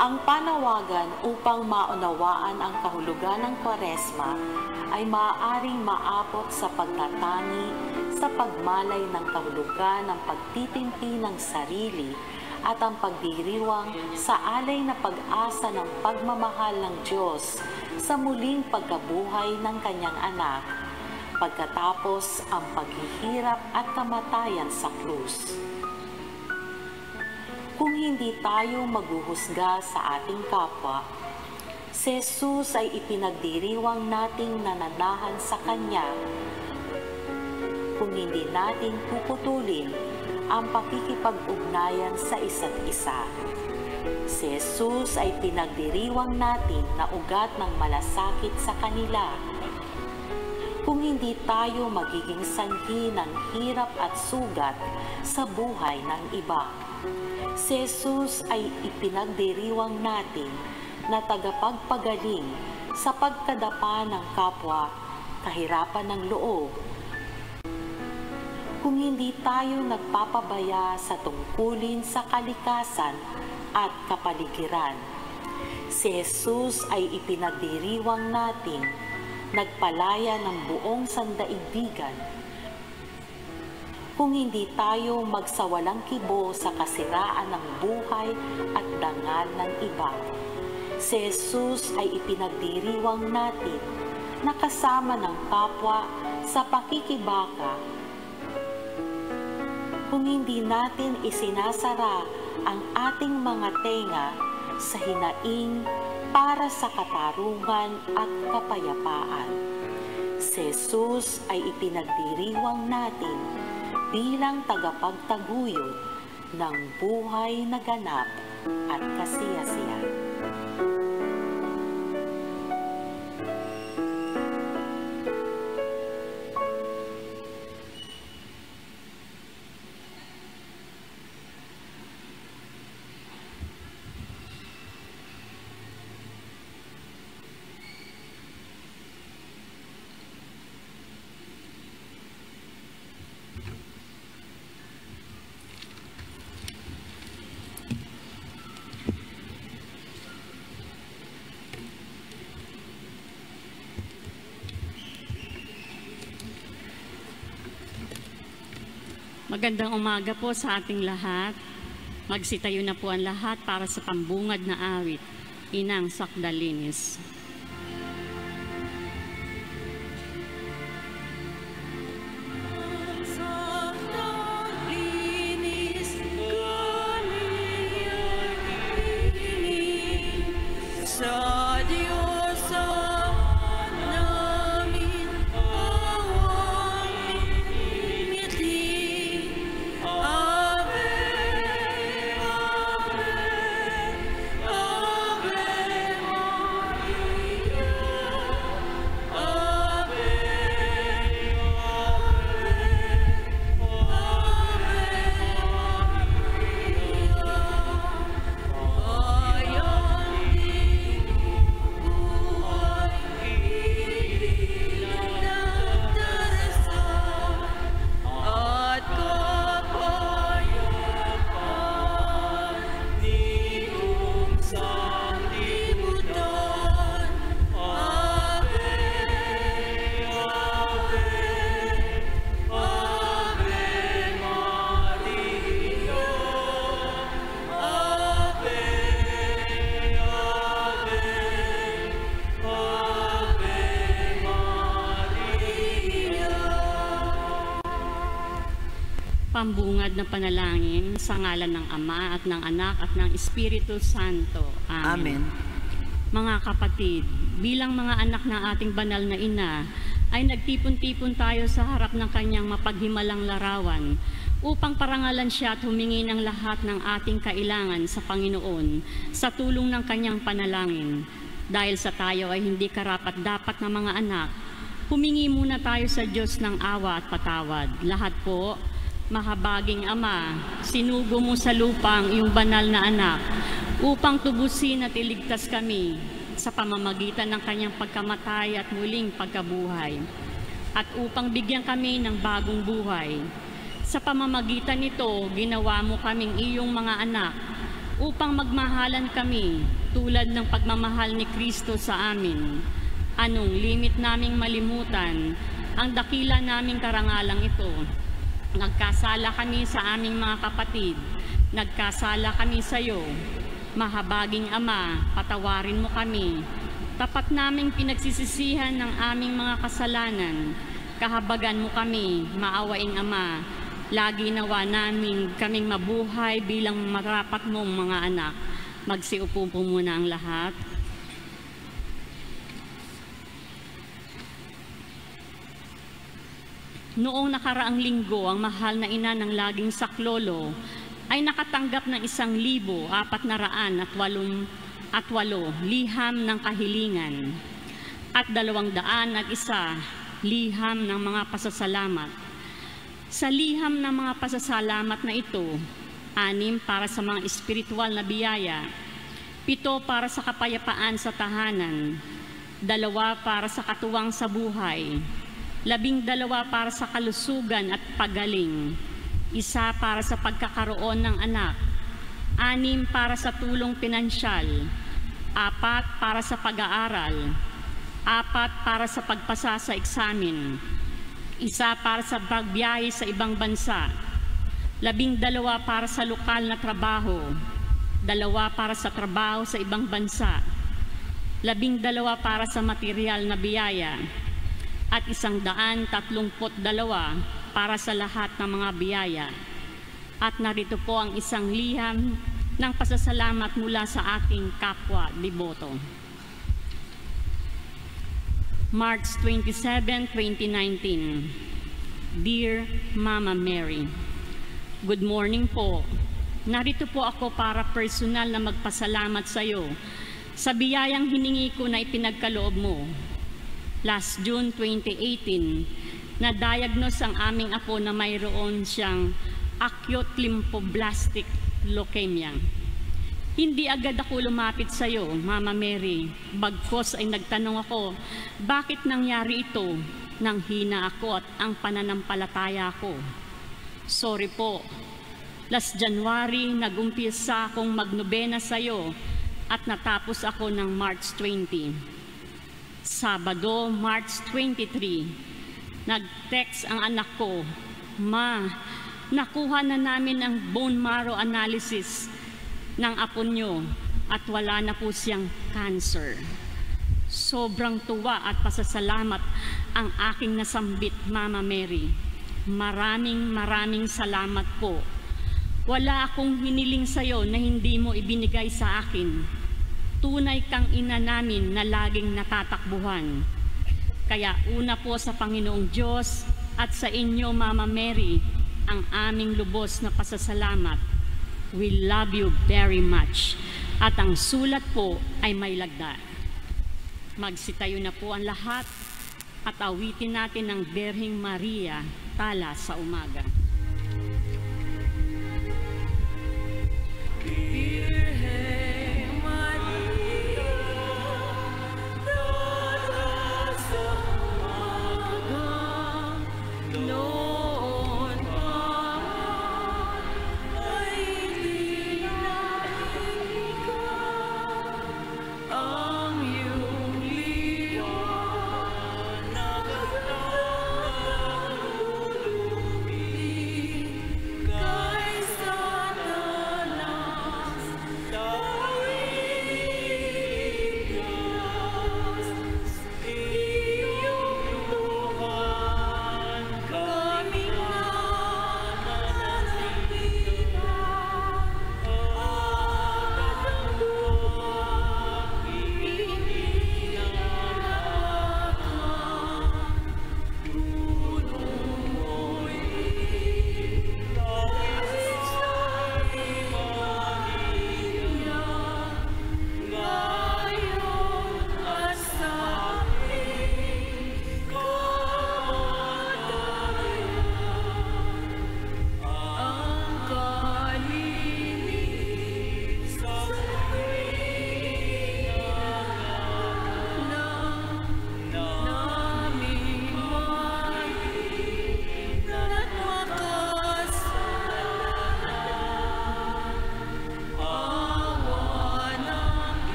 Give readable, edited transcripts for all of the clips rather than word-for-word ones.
Ang panawagan upang maunawaan ang kahulugan ng Kwaresma ay maaaring maabot sa pagtatangi sa pagmalay ng kahulugan ng pagtitimpi ng sarili at ang pagdiriwang sa alay na pag-asa ng pagmamahal ng Diyos sa muling pagkabuhay ng kanyang anak, pagkatapos ang paghihirap at kamatayan sa krus. Kung hindi tayo maghuhusga sa ating kapwa, si Jesus ay ipinagdiriwang nating nananahan sa Kanya. Kung hindi natin puputulin ang pakikipag-ugnayan sa isa't isa, si Jesus ay pinagdiriwang natin na ugat ng malasakit sa kanila. Kung hindi tayo magiging sanhi ng hirap at sugat sa buhay ng iba, si Jesus ay ipinagdiriwang natin na tagapagpagaling sa pagkadapa ng kapwa, kahirapan ng loob. Kung hindi tayo nagpapabaya sa tungkulin sa kalikasan at kapaligiran, si Jesus ay ipinagdiriwang natin nagpalaya ng buong sandaigdigan. Kung hindi tayo magsawalang kibo sa kasiraan ng buhay at dangal ng iba, si Jesus ay ipinagdiriwang natin na kasama ng kapwa sa pakikibaka. Kung hindi natin isinasara ang ating mga tenga sa hinaing para sa katarungan at kapayapaan, si Jesus ay ipinagdiriwang natin bilang tagapagtaguyod ng buhay na ganap at kasiyasiyan. Magandang umaga po sa ating lahat. Magsitayo na po ang lahat para sa pambungad na awit, Inang Sakdalinis. Pambungad na panalangin sa ngalan ng Ama at ng Anak at ng Espiritu Santo. Amen. Amen. Mga kapatid, bilang mga anak ng ating banal na ina, ay nagtipon-tipon tayo sa harap ng kanyang mapaghimalang larawan upang parangalan siya at humingi ng lahat ng ating kailangan sa Panginoon sa tulong ng kanyang panalangin. Dahil sa tayo ay hindi karapat-dapat na mga anak, humingi muna tayo sa Diyos ng awa at patawad. Lahat po, mahabaging Ama, sinugo mo sa lupa ang iyong banal na anak upang tubusin at iligtas kami sa pamamagitan ng kanyang pagkamatay at muling pagkabuhay, at upang bigyan kami ng bagong buhay. Sa pamamagitan nito, ginawa mo kaming iyong mga anak upang magmahalan kami tulad ng pagmamahal ni Kristo sa amin. Anong limit naming malimutan ang dakila naming karangalang ito? Nagkasala kami sa aming mga kapatid, nagkasala kami sa iyo. Mahabaging Ama, patawarin mo kami. Tapat naming pinagsisisihan ng aming mga kasalanan. Kahabagan mo kami, maawaing Ama. Lagi nawa namin kaming mabuhay bilang marapat mong mga anak. Magsiupo po muna ang lahat. Noong nakaraang linggo, ang mahal na ina ng laging saklolo ay nakatanggap ng 1,408 liham ng kahilingan at 201 liham ng mga pasasalamat. Sa liham ng mga pasasalamat na ito, 6 para sa mga espiritual na biyaya, 7 para sa kapayapaan sa tahanan, 2 para sa katuwang sa buhay, 12 para sa kalusugan at pagaling, 1 para sa pagkakaroon ng anak, 6 para sa tulong pinansyal, 4 para sa pag-aaral, 4 para sa pagpasa sa eksamen, 1 para sa pagbiyahe sa ibang bansa, 12 para sa lokal na trabaho, 2 para sa trabaho sa ibang bansa, 12 para sa material na biyaya, at 132 para sa lahat ng mga biyaya. At narito po ang 1 liham ng pasasalamat mula sa aking kapwa deboto. March 27, 2019. Dear Mama Mary, good morning po. Narito po ako para personal na magpasalamat sa iyo sa biyayang hiningi ko na ipinagkaloob mo. Last June 2018, na-diagnose ang aming apo na mayroon siyang acute lymphoblastic leukemia. Hindi agad ako lumapit sa iyo, Mama Mary. Bagkos ay nagtanong ako, bakit nangyari ito? Nang hina ako at ang pananampalataya ko. Sorry po. Last January, nag-umpisa akong magnobena sa iyo at natapos ako ng March 20. Sabado, March 23, nag-text ang anak ko, Ma, nakuha na namin ang bone marrow analysis ng apo nyo at wala na po siyang cancer. Sobrang tuwa at pasasalamat ang aking nasambit, Mama Mary. Maraming salamat po. Wala akong hiniling sa iyo na hindi mo ibinigay sa akin. Tunay kang ina namin na laging natatakbuhan. Kaya una po sa Panginoong Diyos at sa inyo, Mama Mary, ang aming lubos na pasasalamat. We love you very much. At ang sulat po ay may lagda. Magsitayo na po ang lahat at awitin natin ang Berhing Maria, tala sa umaga.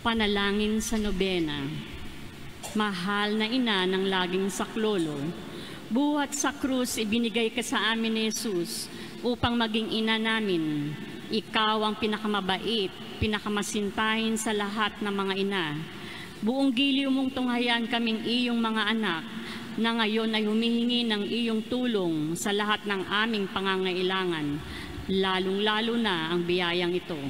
Panalangin sa nobena. Mahal na ina ng laging saklolo, buhat sa krus ibinigay ka sa amin ni Jesus upang maging ina namin. Ikaw ang pinakamabait, pinakamasintahin sa lahat ng mga ina. Buong giliw mong tunghayan kaming iyong mga anak na ngayon ay humihingi ng iyong tulong sa lahat ng aming pangangailangan, lalong-lalo na ang biyayang ito.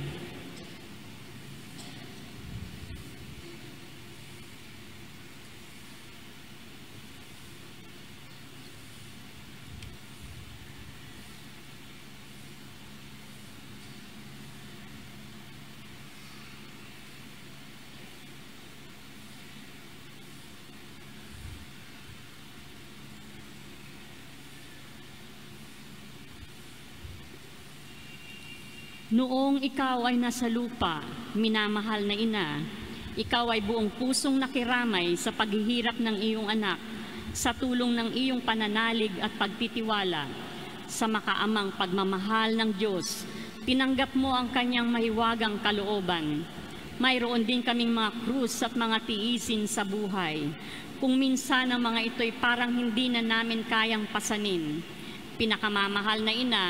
Noong ikaw ay nasa lupa, minamahal na ina, ikaw ay buong pusong nakiramay sa paghihirap ng iyong anak, sa tulong ng iyong pananalig at pagtitiwala. Sa makaamang pagmamahal ng Diyos, tinanggap mo ang kanyang mahiwagang kalooban. Mayroon din kaming mga krus at mga tiisin sa buhay. Kung minsan ang mga ito'y parang hindi na namin kayang pasanin. Pinakamamahal na ina,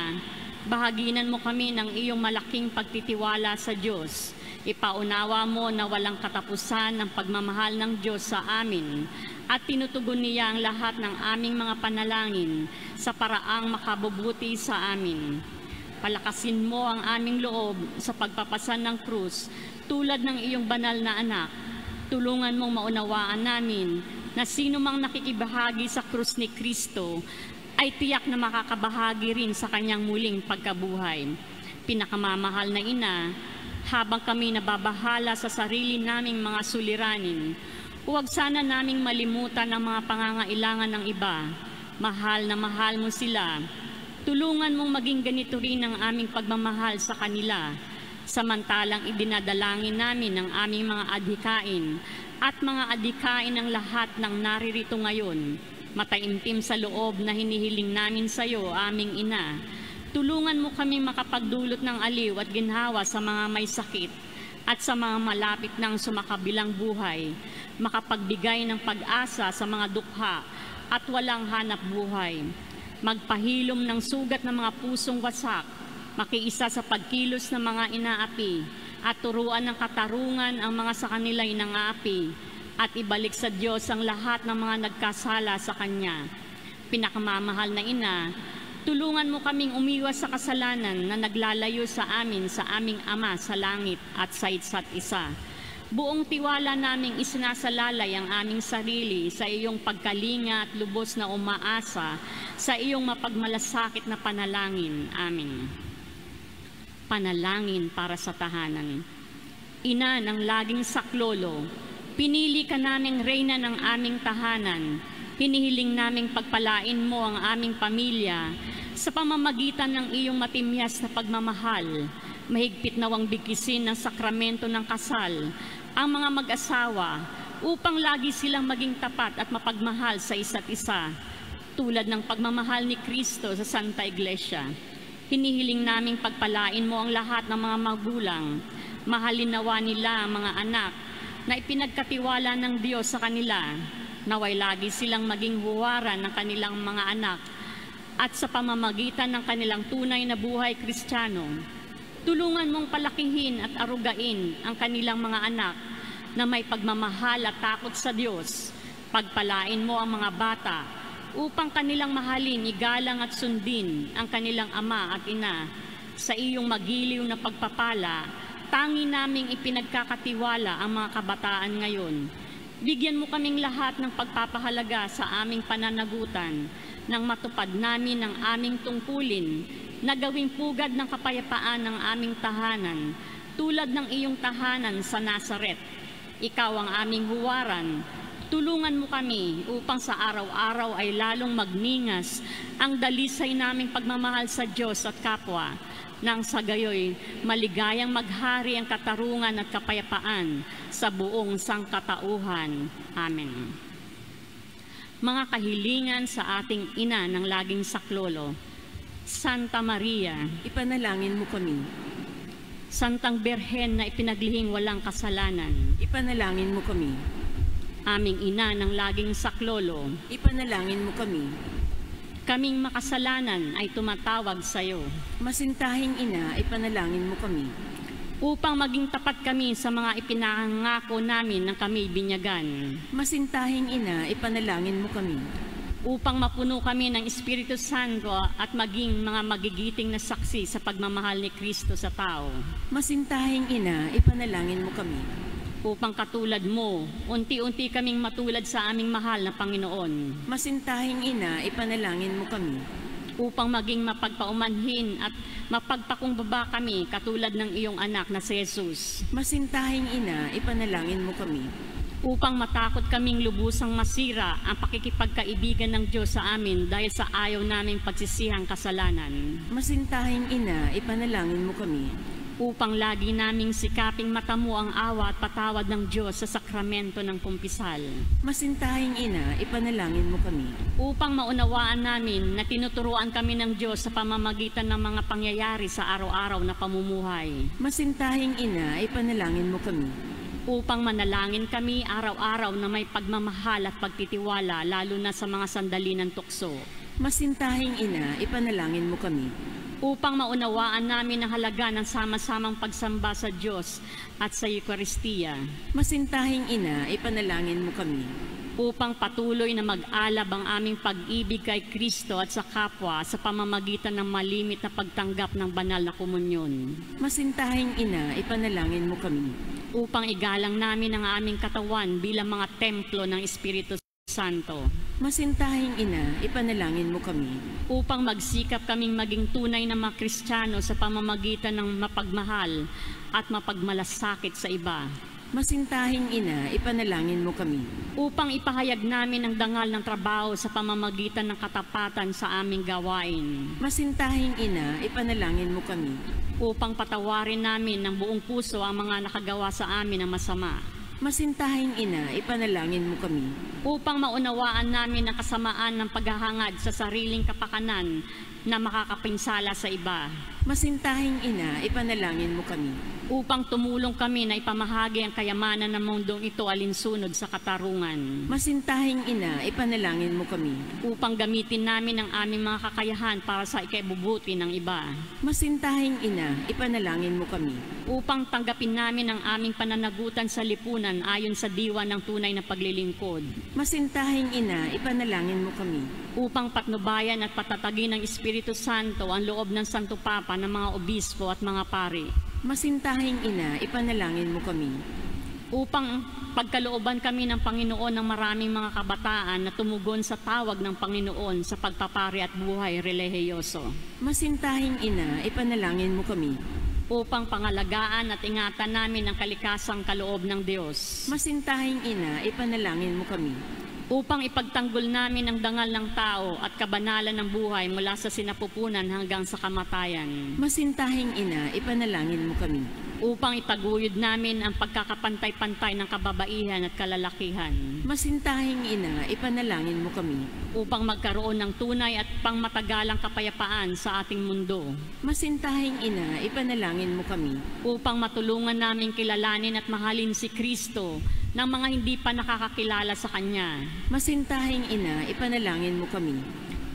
bahaginan mo kami ng iyong malaking pagtitiwala sa Diyos. Ipaunawa mo na walang katapusan ang pagmamahal ng Diyos sa amin at tinutugon niya ang lahat ng aming mga panalangin sa paraang makabubuti sa amin. Palakasin mo ang aming loob sa pagpapasan ng krus tulad ng iyong banal na anak. Tulungan mong maunawaan namin na sino mang nakikibahagi sa krus ni Kristo ay tiyak na makakabahagi rin sa kanyang muling pagkabuhay. Pinakamamahal na ina, habang kami nababahala sa sarili naming mga suliranin, huwag sana naming malimutan ang mga pangangailangan ng iba. Mahal na mahal mo sila. Tulungan mong maging ganito rin ang aming pagmamahal sa kanila, samantalang idinadalangin namin ang aming mga adhikain at mga adhikain ng lahat ng naririto ngayon. Mataimtim sa loob na hinihiling namin sa iyo, aming ina. Tulungan mo kami makapagdulot ng aliw at ginhawa sa mga may sakit at sa mga malapit ng sumakabilang buhay, makapagbigay ng pag-asa sa mga dukha at walang hanap buhay. Magpahilom ng sugat ng mga pusong wasak, makiisa sa pagkilos ng mga inaapi at turuan ng katarungan ang mga sa kanila'y nangaapi. At ibalik sa Diyos ang lahat ng mga nagkasala sa Kanya. Pinakamamahal na ina, tulungan mo kaming umiwas sa kasalanan na naglalayo sa amin sa aming Ama sa langit at sa isa't isa. Buong tiwala naming isinasalalay ang aming sarili sa iyong pagkalinga at lubos na umaasa sa iyong mapagmalasakit na panalangin. Amin. Panalangin para sa tahanan. Ina ng laging saklolo, pinili ka naming reyna ng aming tahanan. Hinihiling naming pagpalain mo ang aming pamilya sa pamamagitan ng iyong matimyas na pagmamahal. Mahigpit nawang bigkisin ng sakramento ng kasal ang mga mag-asawa upang lagi silang maging tapat at mapagmahal sa isa't isa, tulad ng pagmamahal ni Kristo sa Santa Iglesia. Hinihiling naming pagpalain mo ang lahat ng mga magulang. Mahalin nawa nila ang mga anak na ipinagkatiwala ng Diyos sa kanila, naway lagi silang maging huwaran ng kanilang mga anak at sa pamamagitan ng kanilang tunay na buhay Kristiyano. Tulungan mong palakihin at arugain ang kanilang mga anak na may pagmamahal at takot sa Diyos. Pagpalain mo ang mga bata upang kanilang mahalin, igalang at sundin ang kanilang ama at ina. Sa iyong magiliw na pagpapala, tangi naming ipinagkakatiwala ang mga kabataan ngayon. Bigyan mo kaming lahat ng pagpapahalaga sa aming pananagutan nang matupad namin ang aming tungkulin na gawing pugad ng kapayapaan ng aming tahanan, tulad ng iyong tahanan sa Nazaret. Ikaw ang aming huwaran. Tulungan mo kami upang sa araw-araw ay lalong magningas ang dalisay naming pagmamahal sa Diyos at kapwa, nang sa gayoy maligayang maghari ang katarungan at kapayapaan sa buong sangkatauhan. Amen. Mga kahilingan sa ating ina ng laging saklolo, Santa Maria, ipanalangin mo kami. Santang Birhen na ipinaglihing walang kasalanan, Ipanalangin mo kami. aming ina ng laging saklolo, Ipanalangin mo kami. kaming makasalanan ay tumatawag sa iyo. Masintahing ina, ipanalangin mo kami. Upang maging tapat kami sa mga ipinangako namin ng kami binyagan. Masintahing ina, ipanalangin mo kami. Upang mapuno kami ng Espiritu Santo at maging mga magigiting na saksi sa pagmamahal ni Kristo sa tao. Masintahing ina, ipanalangin mo kami. Upang katulad mo, unti-unti kaming matulad sa aming mahal na Panginoon. Masintahing ina, ipanalangin mo kami. Upang maging mapagpaumanhin at mapagpakumbaba kami katulad ng iyong anak na si Jesus. Masintahing ina, ipanalangin mo kami. Upang matakot kaming lubusang masira ang pakikipagkaibigan ng Diyos sa amin dahil sa ayaw naming pagsisihang kasalanan. Masintahing ina, ipanalangin mo kami. Upang lagi naming sikaping matamo ang awa at patawad ng Diyos sa sakramento ng kumpisal. Masintahing ina, ipanalangin mo kami. Upang maunawaan namin na tinuturuan kami ng Diyos sa pamamagitan ng mga pangyayari sa araw-araw na pamumuhay. Masintahing ina, ipanalangin mo kami. Upang manalangin kami araw-araw na may pagmamahal at pagtitiwala lalo na sa mga sandali ng tukso. Masintahing ina, ipanalangin mo kami. Upang maunawaan namin ang halaga ng sama-samang pagsamba sa Diyos at sa Eucharistia. Masintahing ina, ipanalangin mo kami. Upang patuloy na mag-alab ang aming pag-ibig kay Kristo at sa kapwa sa pamamagitan ng malimit na pagtanggap ng banal na komunyon. Masintahing ina, ipanalangin mo kami. Upang igalang namin ang aming katawan bilang mga templo ng Espiritu Santo. Masintahing ina, ipanalangin mo kami. Upang magsikap kaming maging tunay na mga Kristiyano sa pamamagitan ng mapagmahal at mapagmalasakit sa iba. Masintahing ina, ipanalangin mo kami. Upang ipahayag namin ang dangal ng trabaho sa pamamagitan ng katapatan sa aming gawain. Masintahing ina, ipanalangin mo kami. Upang patawarin namin ng buong puso ang mga nakagawa sa amin ng masama. Masintahing ina, ipanalangin mo kami. Upang maunawaan namin ang kasamaan ng paghahangad sa sariling kapakanan na makakapinsala sa iba. Masintahing ina, ipanalangin mo kami. Upang tumulong kami na ipamahagi ang kayamanan ng mundong ito alinsunod sa katarungan. Masintahing ina, ipanalangin mo kami. Upang gamitin namin ang aming mga kakayahan para sa ikaibubuti ng iba. Masintahing ina, ipanalangin mo kami. Upang tanggapin namin ang aming pananagutan sa lipunan ayon sa diwa ng tunay na paglilingkod. Masintahing ina, ipanalangin mo kami. Upang patnubayan at patatagin ng Espiritu Santo ang loob ng Santo Papa ng mga obispo at mga pari. Masintahing ina, ipanalangin mo kami. Upang pagkalooban kami ng Panginoon ng maraming mga kabataan na tumugon sa tawag ng Panginoon sa pagpapari at buhay relihiyoso. Masintahing ina, ipanalangin mo kami. Upang pangalagaan at ingatan namin ang kalikasang kaloob ng Diyos. Masintahing ina, ipanalangin mo kami. Upang ipagtanggol namin ang dangal ng tao at kabanalan ng buhay mula sa sinapupunan hanggang sa kamatayan. Masintahing ina, ipanalangin mo kami. Upang itaguyod namin ang pagkakapantay-pantay ng kababaihan at kalalakihan. Masintahing ina, ipanalangin mo kami. Upang magkaroon ng tunay at pangmatagalang kapayapaan sa ating mundo. Masintahing ina, ipanalangin mo kami. Upang matulungan namin kilalanin at mahalin si Kristo ng mga hindi pa nakakakilala sa Kanya. Masintahing ina, ipanalangin mo kami.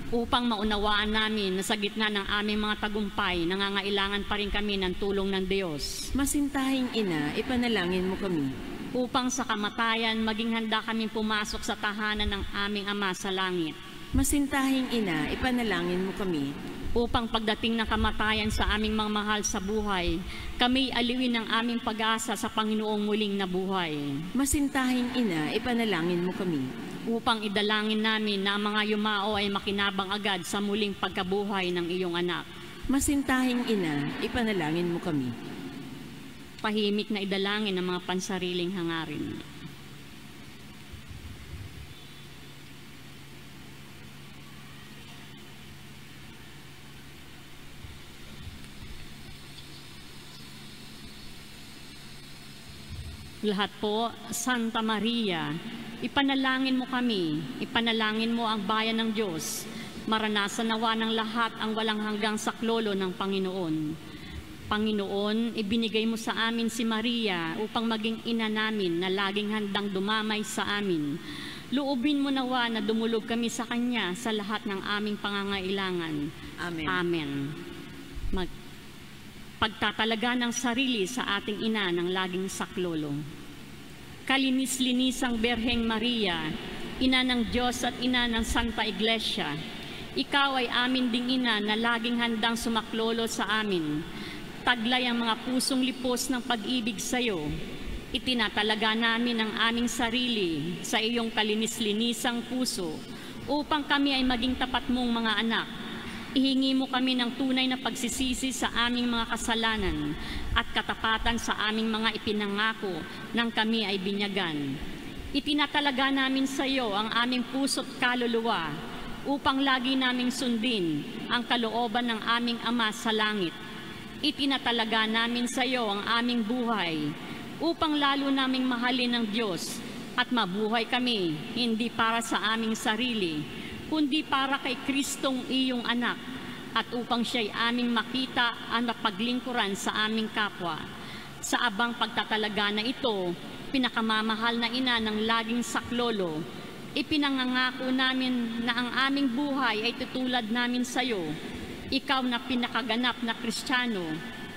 Upang maunawaan namin na sa gitna ng aming mga tagumpay, nangangailangan pa rin kami ng tulong ng Diyos. Masintahing ina, ipanalangin mo kami. Upang sa kamatayan, maging handa kaming pumasok sa tahanan ng aming Ama sa langit. Masintahing ina, ipanalangin mo kami. Upang pagdating ng kamatayan sa aming mga mahal sa buhay, kami aliwin ng aming pag-asa sa Panginoong muling na buhay. Masintahing ina, ipanalangin mo kami. Upang idalangin namin na ang mga yumao ay makinabang agad sa muling pagkabuhay ng iyong anak. Masintahing ina, ipanalangin mo kami. Pahimik na idalangin ang mga pansariling hangarin. Lahat po, Santa Maria, ipanalangin mo kami, ipanalangin mo ang bayan ng Diyos, maranasan nawa ng lahat ang walang hanggang saklolo ng Panginoon. Panginoon, ibinigay mo sa amin si Maria upang maging ina namin na laging handang dumamay sa amin. Loobin mo nawa na dumulog kami sa Kanya sa lahat ng aming pangangailangan. Amen. Amen. Pagtatalaga ng sarili sa ating ina ng laging saklolo. Kalinis-linisang Berheng Maria, ina ng Diyos at ina ng Santa Iglesia, ikaw ay amin ding ina na laging handang sumaklolo sa amin. Taglay ang mga pusong lipos ng pag-ibig sa iyo. Itinatalaga namin ang aming sarili sa iyong kalinis-linisang puso upang kami ay maging tapat mong mga anak. Ihingi mo kami ng tunay na pagsisisi sa aming mga kasalanan at katapatan sa aming mga ipinangako nang kami ay binyagan. Itinatalaga namin sa iyo ang aming puso't kaluluwa upang lagi naming sundin ang kalooban ng aming Ama sa langit. Itinatalaga namin sa iyo ang aming buhay upang lalo naming mahalin ng Diyos at mabuhay kami hindi para sa aming sarili, kundi para kay Kristong iyong anak at upang siya'y aming makita ang napaglingkuran sa aming kapwa. Sa abang pagtatalaga na ito, pinakamamahal na ina ng laging saklolo, ipinangangako namin na ang aming buhay ay tutulad namin sa iyo, ikaw na pinakaganap na Kristiyano,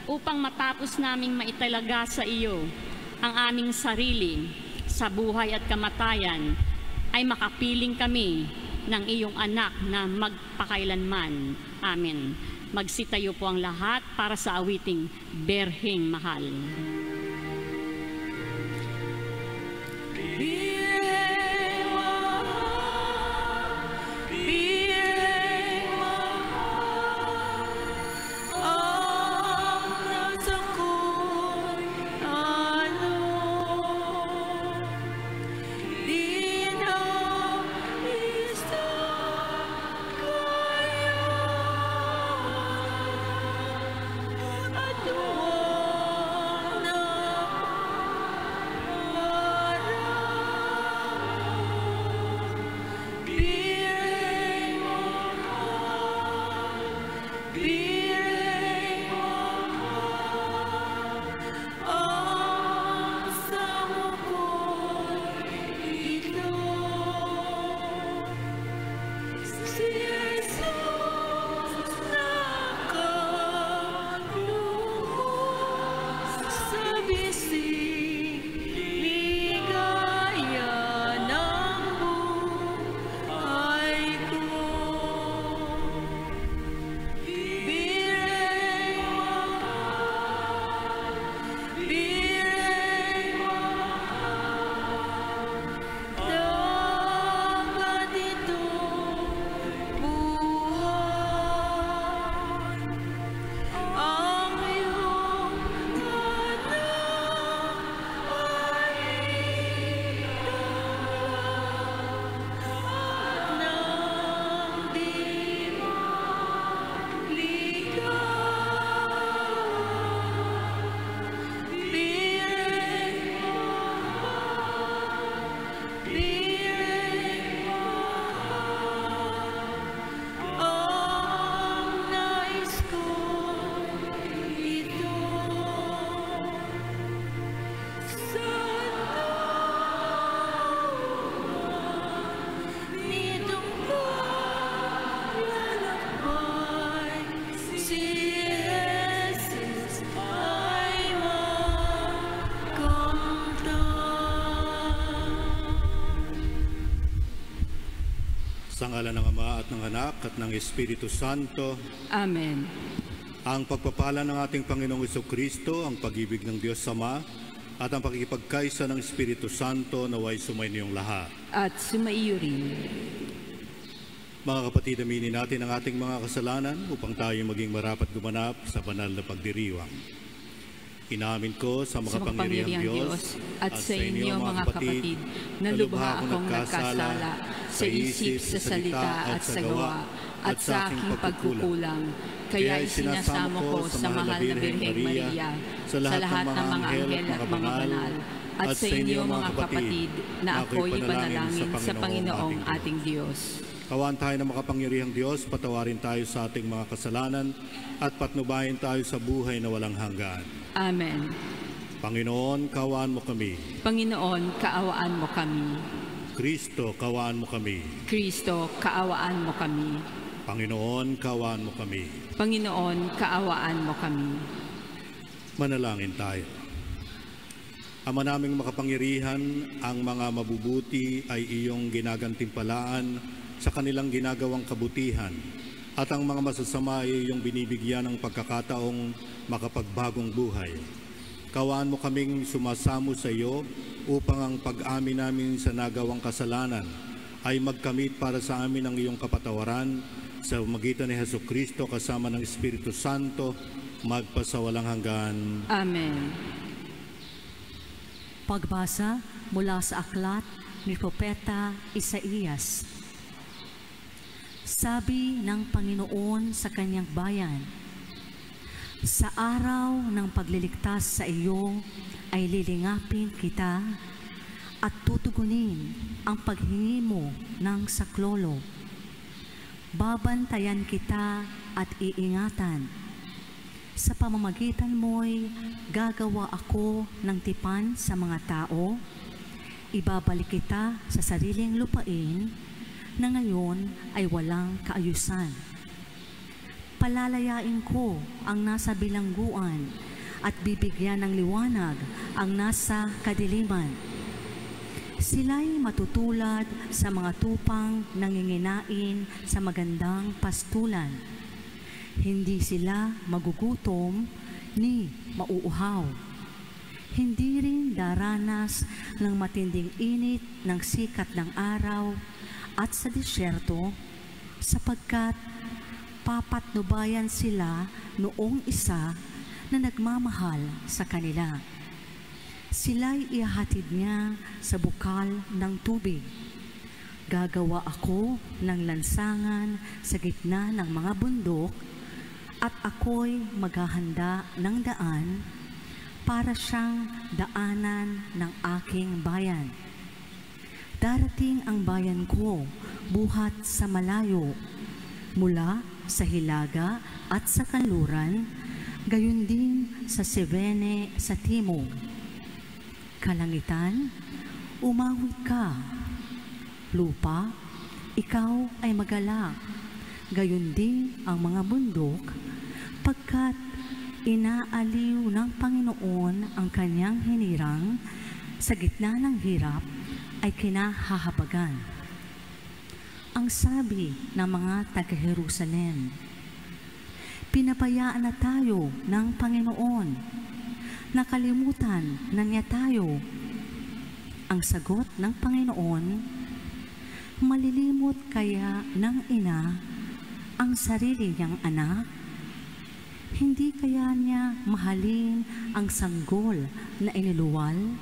upang matapos naming maitalaga sa iyo ang aming sarili sa buhay at kamatayan, ay makapiling kami ng iyong anak na magpakailanman. Amen. Magsitayo po ang lahat para sa awiting Berheng Mahal. Sa ngalan ng Ama at ng Anak at ng Espiritu Santo. Amen. Ang pagpapala ng ating Panginoong Jesucristo, ang pag-ibig ng Diyos Ama, at ang pakikipagkaisa ng Espiritu Santo naway sumainyo lahat. At sumaiyo rin. Mga kapatid, aminin natin ang ating mga kasalanan upang tayo maging marapat gumanap sa banal na pagdiriwang. Inamin ko sa makapangyarihang Diyos at sa inyo mga kapatid na lubha akong nagkasala sa isip, sa salita at sa gawa at sa aking pagkukulang. Kaya isinasamo ko sa mahal na Birheng Maria, sa lahat ng mga anghel at mga banal, at sa inyo mga kapatid na ako'y ipanalangin sa Panginoong ating Diyos. Kawan tayo na makapangyarihang Diyos, patawarin tayo sa ating mga kasalanan at patnubayan tayo sa buhay na walang hanggan. Amen. Panginoon, kaawaan mo kami. Panginoon, kaawaan mo kami. Kristo, kaawaan mo kami. Kristo, kaawaan mo kami. Panginoon, kaawaan mo kami. Panginoon, kaawaan mo kami. Manalangin tayo. Ama naming makapangyarihan, ang mga mabubuti ay iyong ginagantimpalaan sa kanilang ginagawang kabutihan at ang mga masasama ay iyong binibigyan ng pagkakataong makapagbagong buhay. Kaawaan mo kaming sumasamo sa iyo upang ang pag-amin namin sa nagawang kasalanan ay magkamit para sa amin ang iyong kapatawaran sa magitan ni Jesucristo kasama ng Espiritu Santo magpasawalang hanggan. Amen. Pagbasa mula sa aklat ni Propeta Isaías. Sabi ng Panginoon sa kanyang bayan, sa araw ng pagliligtas sa iyo ay lilingapin kita at tutugunin ang paghingi mo ng saklolo. Babantayan kita at iingatan. Sa pamamagitan mo'y gagawa ako ng tipan sa mga tao. Ibabalik kita sa sariling lupain na ngayon ay walang kaayusan. Palalayain ko ang nasa bilangguan at bibigyan ng liwanag ang nasa kadiliman. Sila'y matutulad sa mga tupang nanginginain sa magandang pastulan. Hindi sila magugutom ni mauuhaw. Hindi rin daranas ng matinding init ng sikat ng araw at sa disyerto, sapagkat papatnubayan sila noong isa na nagmamahal sa kanila. Sila'y ihahatid niya sa bukal ng tubig. Gagawa ako ng lansangan sa gitna ng mga bundok at ako'y maghahanda ng daan para siyang daanan ng aking bayan. Darating ang bayan ko buhat sa malayo, mula sa hilaga at sa kanluran, gayon din sa Sevene sa timog. Kalangitan, umawit ka. Lupa, ikaw ay magalak. Gayon din ang mga bundok, pagkat inaaliw ng Panginoon ang kanyang hinirang, sa gitna ng hirap ay kinahahabagan. Ang sabi ng mga taga-Jerusalem, pinapayaan na tayo ng Panginoon, nakalimutan na niya tayo. Ang sagot ng Panginoon, malilimot kaya ng ina ang sarili niyang anak? Hindi kaya niya mahalin ang sanggol na iniluwal?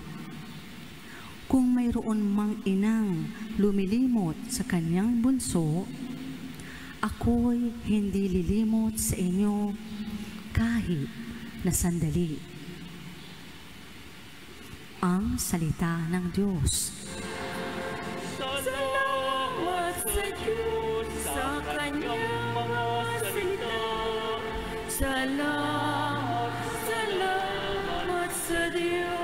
Kung mayroon mang inang lumilimot sa kanyang bunso, ako'y hindi lilimot sa inyo kahit na sandali. Ang salita ng Diyos. Salamat sa Diyos sa kanyang mga salita. Salamat, salamat sa Diyos.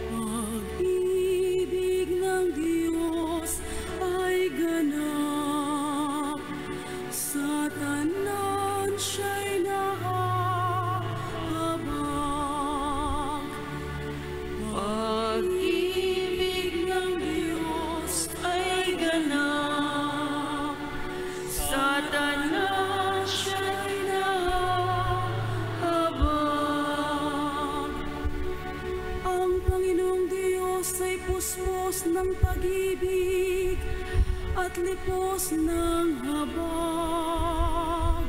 Pag-ibig ng Diyos ay ganap, sa tanan siya'y nahahabag. Pag-ibig ng Diyos ay ganap, sa tanan siya'y nahahabag. Ang Panginoong Diyos ay puspos ng pag-ibig at lipos ng habag.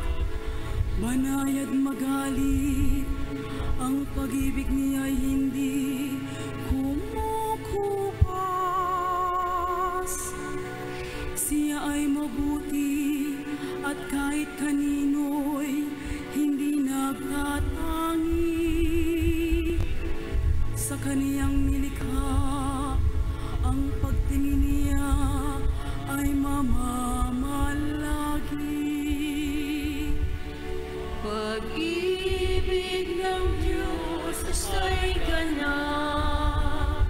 Banayad magalit, ang pag-ibig niya ay hindi kumukupas. Siya ay mabuti at kahit kanino'y hindi nagtatangi. Sa kaniyang nilikha, ang pagtingin niya ay mamamalagi. Pag-ibig ng Diyos ay ganap,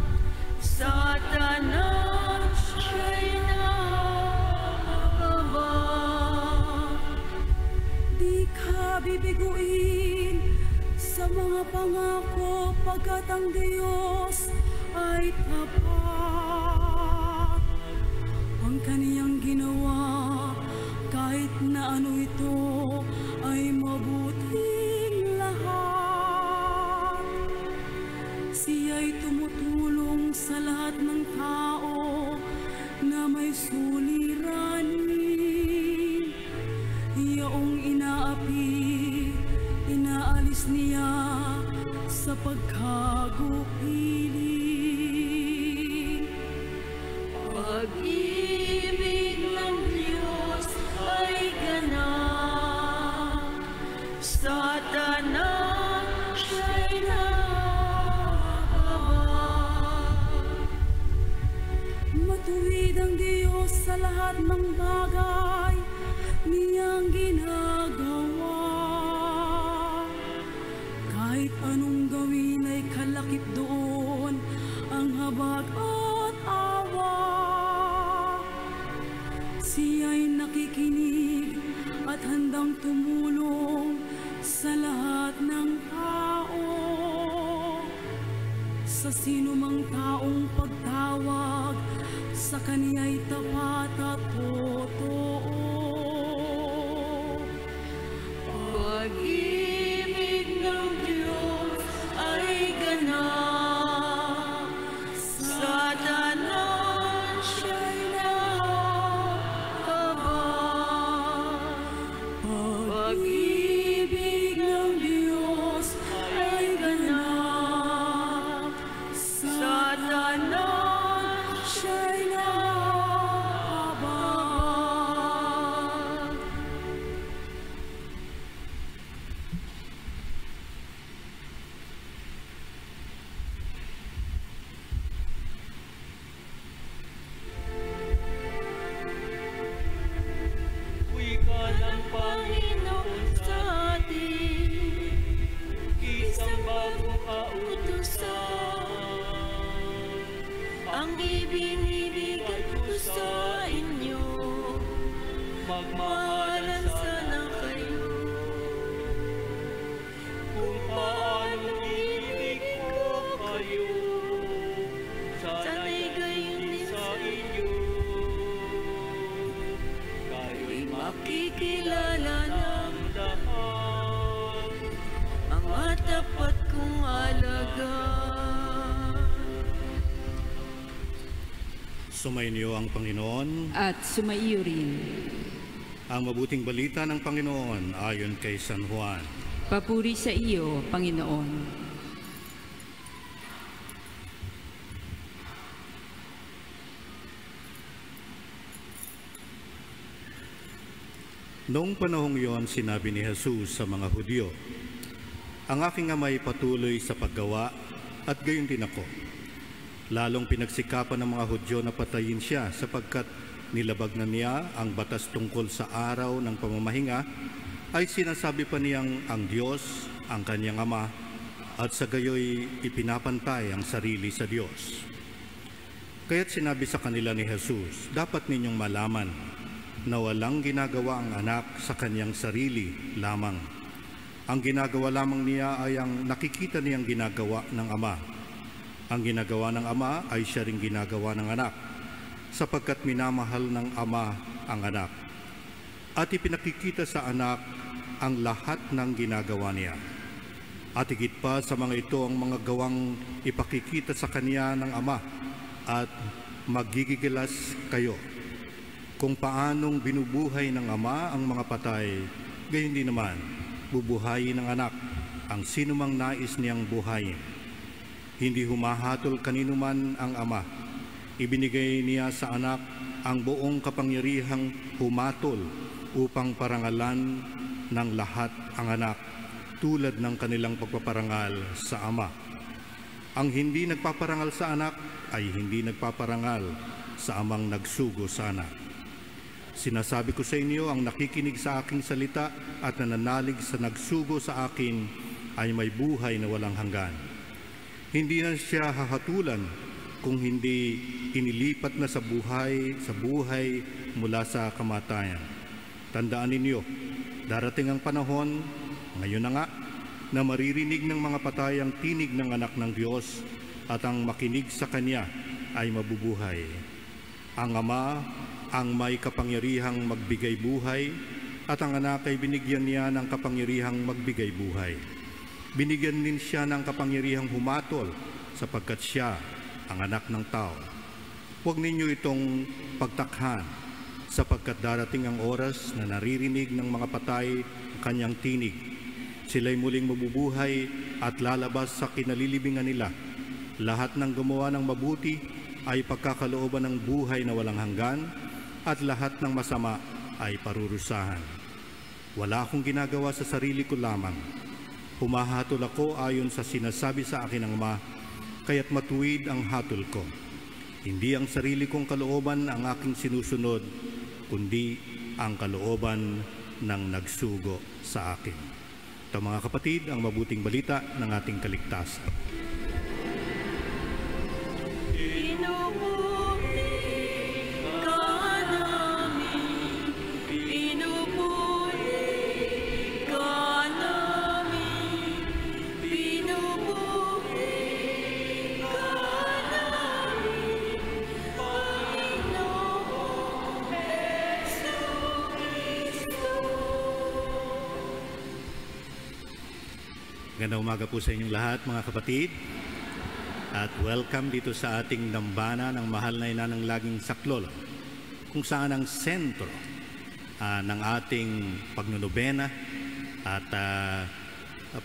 sa tanan siya'y nakakabang. Di ka bibiguin sa mga pangako, pagkat ang Diyos ay tapat. Ang kaniyang ginawa, kahit na ano ito, ay mabuting lahat. Siya'y tumutulong sa lahat ng tao na may suliranin. Iyong inaapi, inaalis niya sa pagkagupiling. Pag-ibig ng Diyos ay ganap, sa tanan siya'y nakakabang. Matuwid ang Diyos sa lahat ng bagay niyang ginagawa. Kahit anong gawin ay kalakip doon ang habag at awa. Siya'y nakikinig at handang tumulong sa lahat ng tao. Sa sino mang taong pagtawag, sa kaniya'y tapat at totoo. Pag-ibig ng Diyos ay ganap, sa tanan siya'y nakakabang. Pag-ibig ng Diyos ay ganap, sa tanan siya'y nakakabang. Wika ng Panginoon sa atin, isang bagong kautusan. Ang ibinibigay ko sa inyo, magmahalan sana kayo. kung paano ibig ko kayo. Sana'y gayon din sa inyo. Kayo'y makikilala ng lahat. mga tapat kong alagad. Sumainyo ang Panginoon. At sumaiyo rin. Ang mabuting balita ng Panginoon ayon kay San Juan. Papuri sa iyo, Panginoon. Noong panahong iyon, sinabi ni Jesus sa mga Hudyo, "Ang aking Ama'y patuloy sa paggawa at gayon din ako." Lalong pinagsikapan ng mga Hudyo na patayin siya sapagkat nilabag na niya ang batas tungkol sa araw ng pamamahinga, ay sinasabi pa niyang ang Diyos, ang kanyang Ama, at sa gayoy ipinapantay ang sarili sa Diyos. Kaya't sinabi sa kanila ni Jesus, "Dapat ninyong malaman na walang ginagawa ang anak sa kanyang sarili lamang. Ang ginagawa lamang niya ay ang nakikita niyang ginagawa ng Ama. Ang ginagawa ng Ama ay siya ring ginagawa ng anak, sapagkat minamahal ng Ama ang anak. At ipinakikita sa anak ang lahat ng ginagawa niya. At higit pa sa mga ito ang mga gawang ipakikita sa kanya ng Ama, at magigigilas kayo. Kung paanong binubuhay ng Ama ang mga patay, gayon din naman bubuhayin ng anak ang sinumang nais niyang buhayin. Hindi humahatol kanino man ang Ama. Ibinigay niya sa anak ang buong kapangyarihang humatol upang parangalan ng lahat ang anak tulad ng kanilang pagpaparangal sa Ama. Ang hindi nagpaparangal sa anak ay hindi nagpaparangal sa Amang nagsugo sa anak. Sinasabi ko sa inyo, ang nakikinig sa aking salita at nananalig sa nagsugo sa akin ay may buhay na walang hanggan. Hindi na siya hahatulan kung hindi inilipat na sa buhay mula sa kamatayan. Tandaan ninyo, darating ang panahon, ngayon na nga, na maririnig ng mga patay ang tinig ng anak ng Diyos at ang makinig sa Kanya ay mabubuhay. Ang Ama ang may kapangyarihang magbigay buhay at ang anak ay binigyan niya ng kapangyarihang magbigay buhay. Binigyan din siya ng kapangyarihang humatol sapagkat siya ang anak ng tao. Huwag ninyo itong pagtakhan sapagkat darating ang oras na naririnig ng mga patay ang kanyang tinig. Sila'y muling mabubuhay at lalabas sa kinalilibingan nila. Lahat ng gumawa ng mabuti ay pagkakalooban ng buhay na walang hanggan at lahat ng masama ay parurusahan. Wala akong ginagawa sa sarili ko lamang. Humahatol ako ayon sa sinasabi sa akin ng Ama, kaya't matuwid ang hatol ko. Hindi ang sarili kong kalooban ang aking sinusunod, kundi ang kalooban ng nagsugo sa akin. Ito mga kapatid, ang mabuting balita ng ating kaligtasan. Magandang umaga po sa inyong lahat mga kapatid at welcome dito sa ating dambana ng mahal na ina ng laging saklolo kung saan ang sentro ng ating pagnunobena at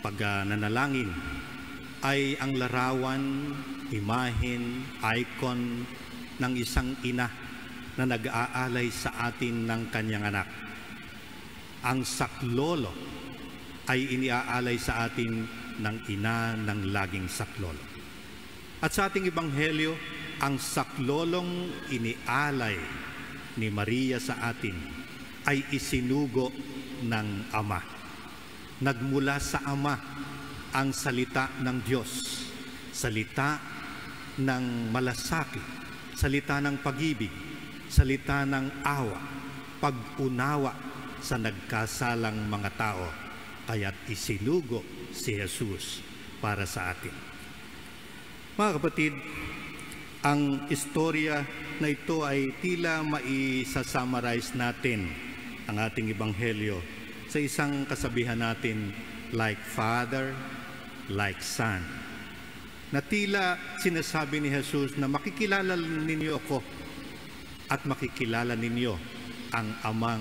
pagnanalangin ay ang larawan, imahen, icon ng isang ina na nag-aalay sa atin ng kanyang anak. Ang saklolo ay iniaalay sa atin ng ina ng laging saklolo. At sa ating ebanghelyo, ang saklolong inialay ni Maria sa atin ay isinugo ng Ama. Nagmula sa Ama ang salita ng Diyos, salita ng malasakit, salita ng pag-ibig, salita ng awa, pag-unawa sa nagkasalang mga tao. Kaya't isinugo si Jesus para sa atin. Mga kapatid, ang istorya na ito ay tila maisa-summarize natin ang ating ebanghelyo sa isang kasabihan natin, like Father, like Son. Na tila sinasabi ni Jesus na makikilala ninyo ako at makikilala ninyo ang Amang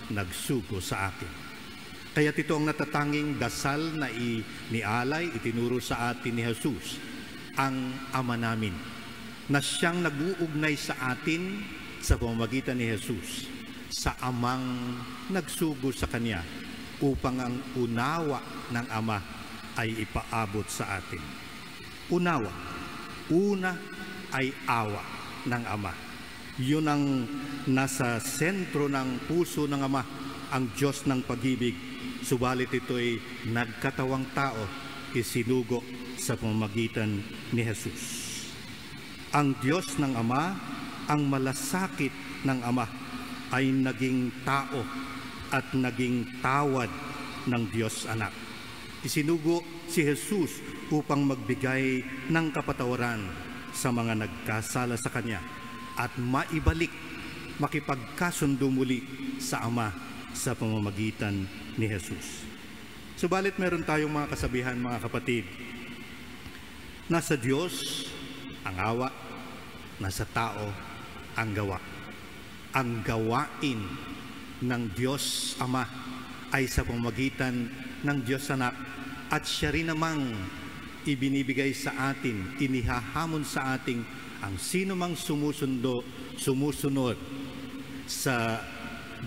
nagsugo sa akin. Kaya ito ang natatanging dasal na inialay, itinuro sa atin ni Jesus, ang Ama namin, na siyang nag-uugnay sa atin sa pamamagitan ni Jesus, sa Amang nagsugo sa Kanya, upang ang unawa ng Ama ay ipaabot sa atin. Unawa, una ay awa ng Ama. Yun ang nasa sentro ng puso ng Ama, ang Diyos ng pag-ibig. Subalit ito'y nagkatawang tao, isinugo sa pamamagitan ni Jesus. Ang Diyos ng Ama, ang malasakit ng Ama, ay naging tao at naging tawad ng Diyos Anak. Isinugo si Jesus upang magbigay ng kapatawaran sa mga nagkasala sa Kanya at maibalik, makipagkasundo muli sa Ama sa pamamagitan ni Jesus. Subalit meron tayong mga kasabihan mga kapatid. Nasa Diyos ang awa, nasa tao ang gawa. Ang gawain ng Diyos Ama ay sa pamamagitan ng Diyos Anak at siya rin namang ibinibigay sa atin, inihahamon sa ating ang sino mang sumusunod sa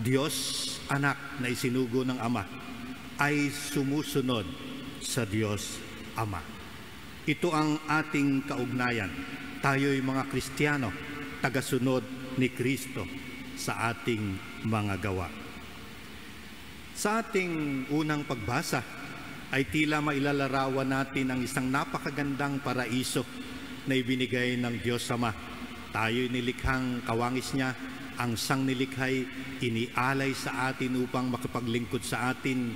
Diyos anak na isinugo ng Ama ay sumusunod sa Diyos Ama. Ito ang ating kaugnayan. Tayo'y mga Kristiyano, tagasunod ni Kristo sa ating mga gawa. Sa ating unang pagbasa ay tila mailalarawan natin ang isang napakagandang paraiso na ibinigay ng Diyos Ama. Tayo'y nilikhang kawangis niya, ang sang nilikhay inialay sa atin upang makapaglingkod sa atin,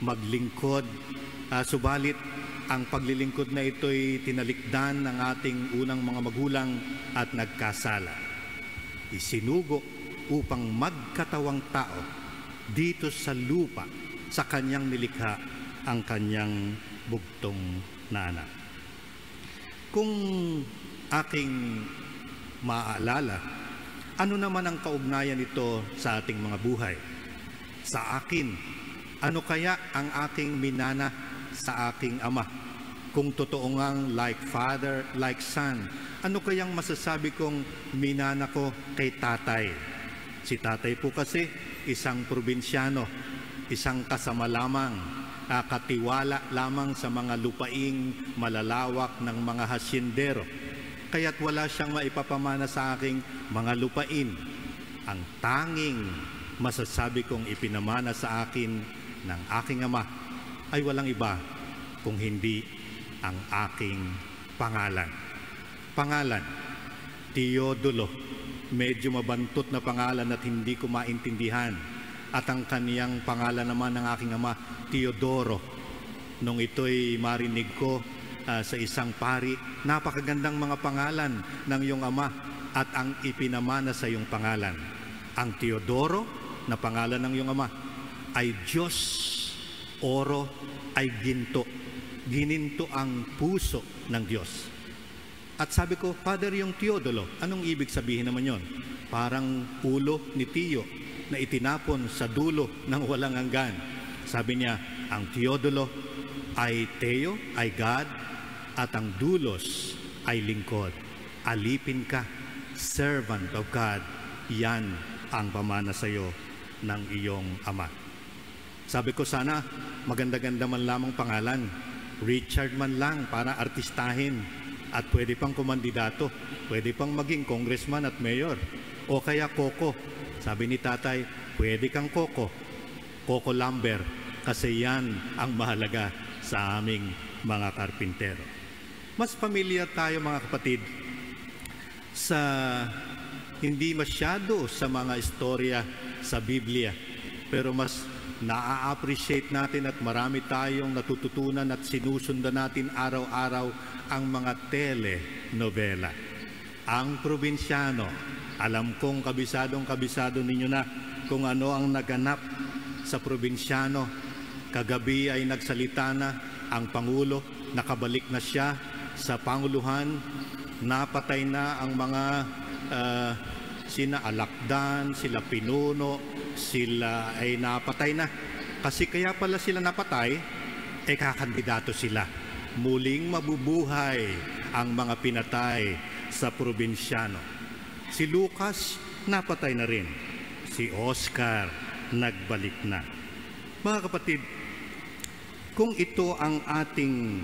maglingkod. Subalit, ang paglilingkod na ito'y tinalikdan ng ating unang mga magulang at nagkasala. Isinugo upang magkatawang tao dito sa lupa, sa kanyang nilikha, ang kanyang bugtong na anak. Kung aking maaalala, ano naman ang kaugnayan nito sa ating mga buhay? Sa akin, ano kaya ang aking minana sa aking ama? Kung totoo ngang like father, like son, ano kayang masasabi kong minana ko kay tatay? Si tatay po kasi isang probinsyano, isang kasama lamang, katiwala lamang sa mga lupaing malalawak ng mga hasyendero. Kaya't wala siyang maipapamana sa aking mga lupain. Ang tanging masasabi kong ipinamana sa akin ng aking ama ay walang iba kung hindi ang aking pangalan. Pangalan, Teodulo. Medyo mabantot na pangalan at hindi ko maintindihan. At ang kaniyang pangalan naman ng aking ama, Teodoro. Nung ito'y marinig ko sa isang pari, napakagandang mga pangalan ng iyong ama at ang ipinamana sa iyong pangalan. Ang Teodoro na pangalan ng iyong ama ay Diyos. Oro ay ginto. Gininto ang puso ng Diyos. At sabi ko, Father, yung Teodulo, anong ibig sabihin naman yon? Parang ulo ni Tio na itinapon sa dulo ng walang hanggan. Sabi niya, ang Teodulo ay Teo, ay God, at ang dulos ay lingkod. Alipin ka, servant of God, yan ang pamana sa iyo ng iyong ama. Sabi ko, sana maganda-ganda man lamang pangalan. Richard man lang para artistahin. At pwede pang kumandidato, pwede pang maging congressman at mayor. O kaya Coco. Sabi ni tatay, pwede kang Coco. Coco Lambert. Kasi yan ang mahalaga sa aming mga karpintero. Mas familiar tayo mga kapatid sa hindi masyado sa mga istorya sa Biblia. Pero mas na-appreciate natin at marami tayong natututunan at sinusundan natin araw-araw ang mga telenovela. Ang Probinsyano, alam kong kabisado ninyo na kung ano ang naganap sa Probinsyano. Kagabi ay nagsalita na ang Pangulo, nakabalik na siya sa Panguluhan, napatay na ang mga sina Alakdan, sila Pinuno, sila ay napatay na. Kasi kaya pala sila napatay, kakandidato sila. Muling mabubuhay ang mga pinatay sa Probinsyano. Si Lucas, napatay na rin. Si Oscar, nagbalik na. Mga kapatid, kung ito ang ating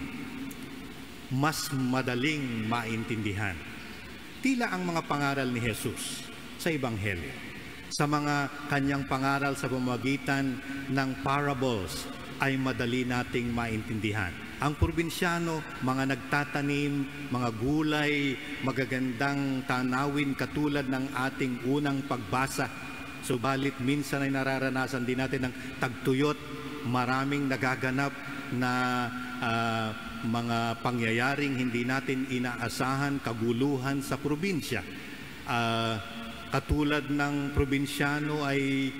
mas madaling maintindihan, tila ang mga pangaral ni Jesus sa Ebanghelyo, sa mga kanyang pangaral sa pamamagitan ng parables, ay madali nating maintindihan. Ang probinsyano, mga nagtatanim, mga gulay, magagandang tanawin katulad ng ating unang pagbasa. Subalit minsan ay nararanasan din natin ng tagtuyot, maraming nagaganap na mga pangyayaring hindi natin inaasahan, kaguluhan sa probinsya. Katulad ng probinsyano ay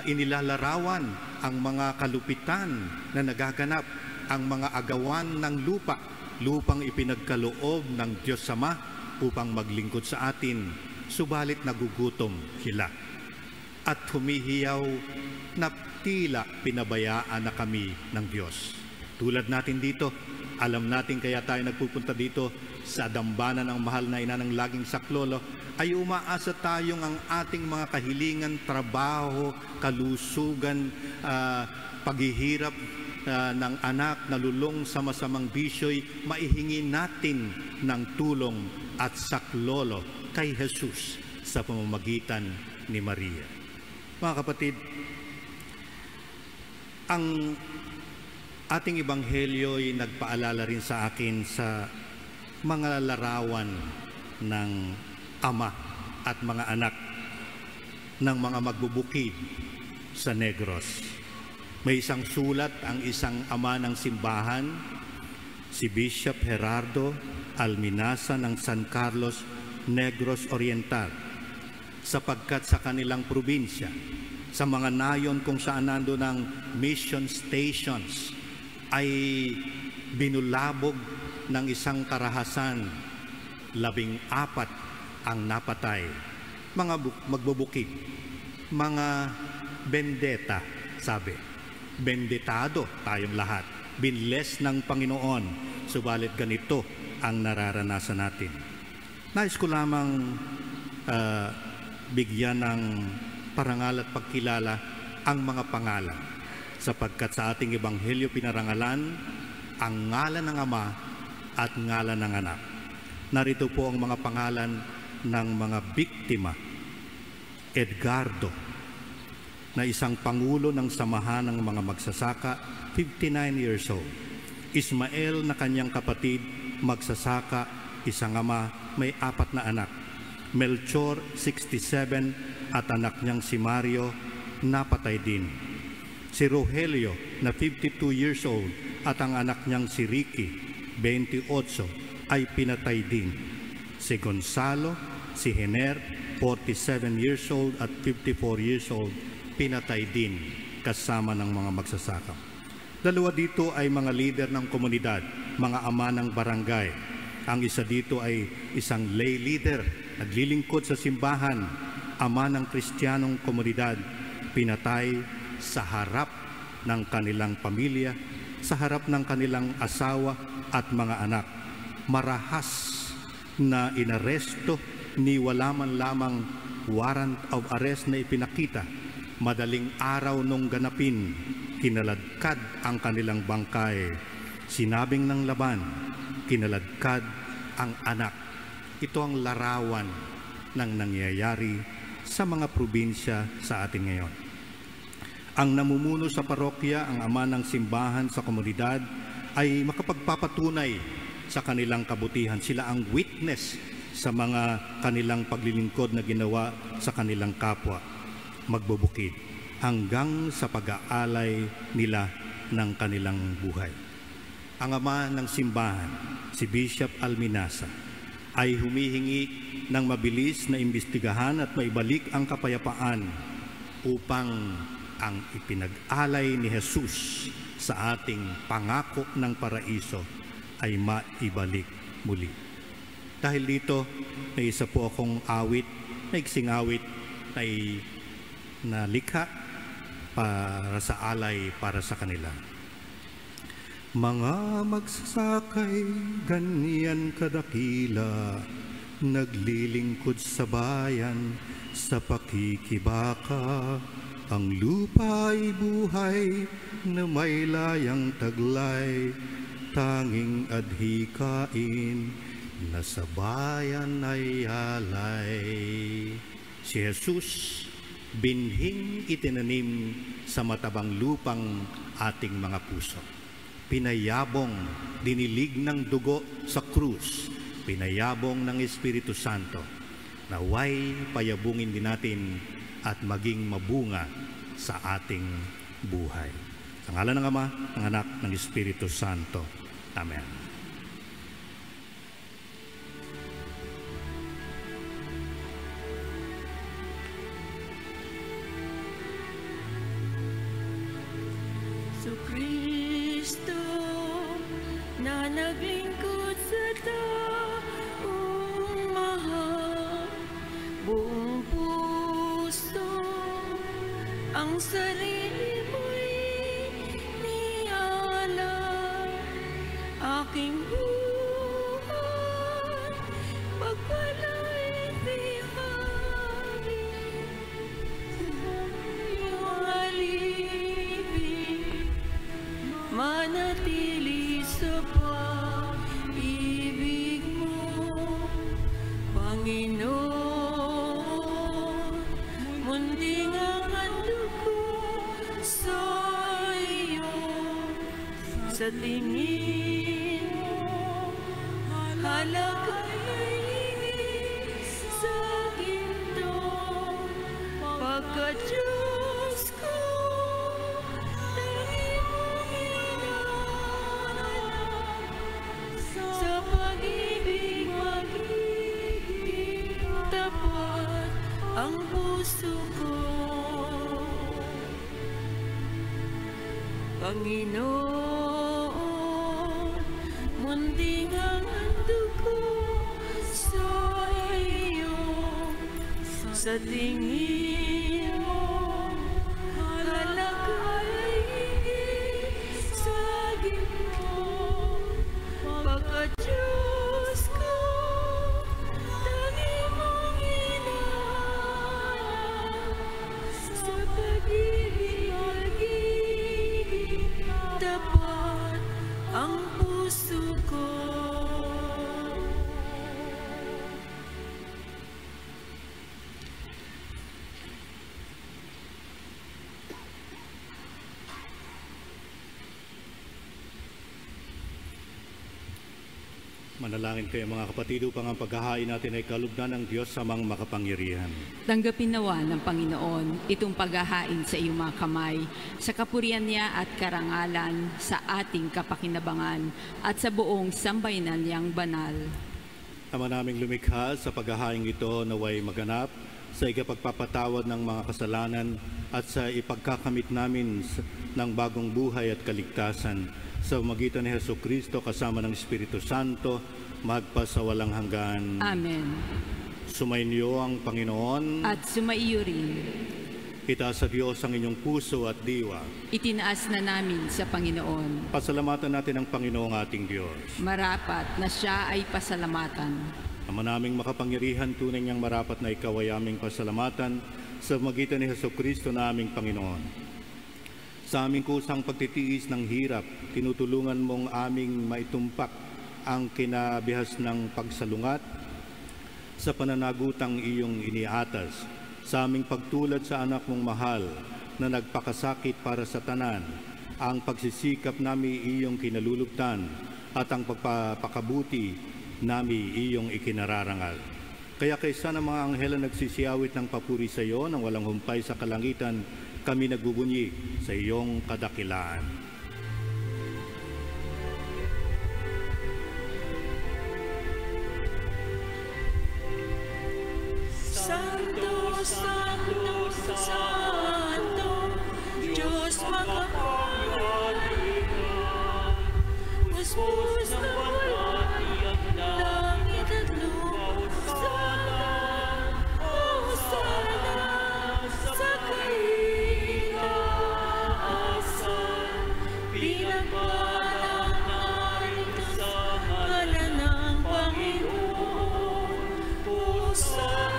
inilalarawan ang mga kalupitan na nagaganap, ang mga agawan ng lupa, lupang ipinagkaloob ng Diyos Ama upang maglingkod sa atin, subalit nagugutom sila at humihiyaw na tila pinabayaan na kami ng Diyos. Tulad natin dito, alam natin kaya tayo nagpupunta dito sa dambana ng mahal na ina ng laging saklolo, ay umaasa tayong ang ating mga kahilingan, trabaho, kalusugan, paghihirap ng anak na lulong sa masamang bisyo'y maihingi natin ng tulong at saklolo kay Jesus sa pamamagitan ni Maria. Mga kapatid, ang ating ebanghelyo ay nagpaalala rin sa akin sa mga larawan ng ama at mga anak ng mga magbubukid sa Negros. May isang sulat ang isang ama ng simbahan, si Bishop Gerardo Alminasa ng San Carlos, Negros Oriental, sapagkat sa kanilang probinsya, sa mga nayon kung saan nando ng mission stations, ay binulabog ng isang karahasan, 14 ang napatay, mga magbubukid, mga bendeta, sabi. Bendetado tayong lahat, binles ng Panginoon, subalit ganito ang nararanasan natin. Nais ko lamang bigyan ng parangal at pagkilala ang mga pangalan, sapagkat sa ating ebanghelyo pinarangalan ang ngalan ng Ama at ngalan ng Anak. Narito po ang mga pangalan ng mga biktima. Edgardo, na isang pangulo ng samahan ng mga magsasaka, 59 years old. Ismael na kanyang kapatid, magsasaka, isang ama, may 4 na anak. Melchor, 67, at anak niyang si Mario, napatay din. Si Rogelio, na 52 years old, at ang anak niyang si Ricky, 28, ay pinatay din. Si Gonzalo, si Hener, 47 years old at 54 years old, pinatay din kasama ng mga magsasaka. Dalawa dito ay mga leader ng komunidad, mga ama ng barangay. Ang isa dito ay isang lay leader, naglilingkod sa simbahan, ama ng Kristiyanong komunidad, pinatay sa harap ng kanilang pamilya, sa harap ng kanilang asawa at mga anak. Marahas na inaresto, ni wala man lamang warrant of arrest na ipinakita. Madaling araw nung ganapin, kinaladkad ang kanilang bangkay. Sinabing ng laban, kinaladkad ang anak. Ito ang larawan ng nangyayari sa mga probinsya sa atin ngayon. Ang namumuno sa parokya, ang ama ng simbahan sa komunidad, ay makapagpapatunay sa kanilang kabutihan. Sila ang witness sa mga kanilang paglilingkod na ginawa sa kanilang kapwa magbubukid hanggang sa pag-aalay nila ng kanilang buhay. Ang ama ng simbahan, si Bishop Alminasa, ay humihingi ng mabilis na imbestigahan at maibalik ang kapayapaan upang ang ipinag-alay ni Jesus sa ating pangako ng paraiso ay maibalik muli. Dahil dito, may isa po akong awit, maiksing awit na likha para sa alay para sa kanila. Mga magsasakay, ganyan kadakila, naglilingkod sa bayan, sa pakikibaka. Ang lupa ay buhay na may layang taglay, tanging adhikain na sa bayan ay alay. Si Jesus, binhing itinanim sa matabang lupang ating mga puso. Pinayabong, dinilig ng dugo sa krus, pinayabong ng Espiritu Santo. Naway payabungin din natin at maging mabunga sa ating buhay. Sa ngalan ng Ama, ng Anak, ng Espiritu Santo. Amen. So Kristo na naglingkod sa taong mahal, buong puso ang sarili mo'y nialay. Aking buhay magpalay sa tingin mo, halagay sa ginto, pagkat Diyos ko, tanging mong hinahanap, sa pag-ibig magiging tapat ang puso ko. Panginoon, munting ang handog ko sa iyo, sa tingin mo, halagay sa ginto, pagkat Diyos ko, tanging mong hinahanap, sa pag-ibig magiging tapat ang puso ko. Manalangin kayo mga kapatid upang ang paghahain natin ay kalugdan ng Diyos sa mga makapangyarihan. Tanggapin nawa ng Panginoon itong paghahain sa iyong mga kamay, sa kapurihan niya at karangalan, sa ating kapakinabangan, at sa buong sambayanan niyang banal. Ama naming lumikha, sa paghahain ito naway maganap sa ikapagpapatawad ng mga kasalanan at sa ipagkakamit namin ng bagong buhay at kaligtasan sa magitan ni Jesucristo kasama ng Espiritu Santo, magpasawalang hanggan. Amen. Sumainyo ang Panginoon. At sumaiyo rin. Itaas sa Diyos ang inyong puso at diwa. Itinaas na namin sa Panginoon. Pasalamatan natin ang Panginoong ating Diyos. Marapat na siya ay pasalamatan. Ama naming makapangyarihan, tunay niyang marapat na ikaw ay aming pasalamatan sa magitan ni Jesucristo na aming Panginoon. Sa aming kusang pagtitiis ng hirap, tinutulungan mong aming maitumpak ang kinabihas ng pagsalungat sa pananagutang iyong iniatas. Sa aming pagtulad sa anak mong mahal na nagpakasakit para sa tanan, ang pagsisikap nami iyong kinalulugtan at ang pagpapakabuti nami iyong ikinararangal. Kaya kaysa ng mga anghel na nagsisiyawit ng papuri sa iyo nang walang humpay sa kalangitan, kami nagbubunyi sa iyong kadakilaan. Santo, Santo, Santo, Diyos makapangyarihan, puspos na walang langit at lupa, Hosana sa kaitaasan, pinagpalang narito sa ngalan ng Panginoon, Hosana.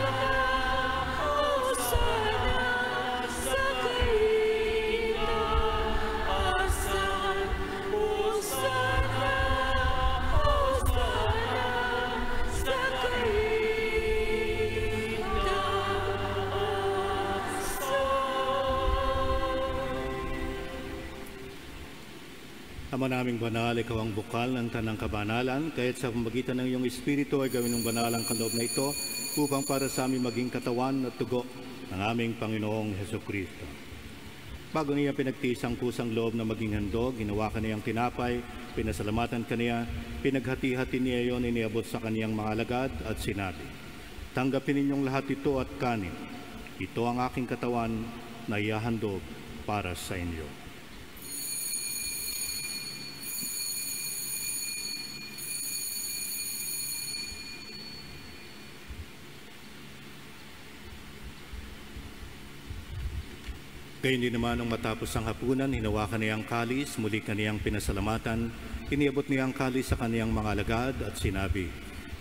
Ama naming banal, ikaw ang bukal ng tanang kabanalan, kaya't sa pamagitan ng iyong Espiritu ay gawin ng banal ang kaloob na ito upang para sa aming maging katawan at tugo ng aming Panginoong Jesucristo. Bago niya pinagtiis ang kusang loob na maging handog, ginawa ka niyang tinapay, pinasalamatan ka niya, pinaghati-hati niya iyon, iniabot sa kaniyang mga alagad at sinabi, "Tanggapin ninyong lahat ito at kanin. Ito ang aking katawan na ihahandog para sa inyo." Gayun din naman nung matapos ang hapunan, hinawakan niya ang kalis, muli kaniyang pinasalamatan, iniabot niya ang kalis sa kaniyang mga alagad at sinabi,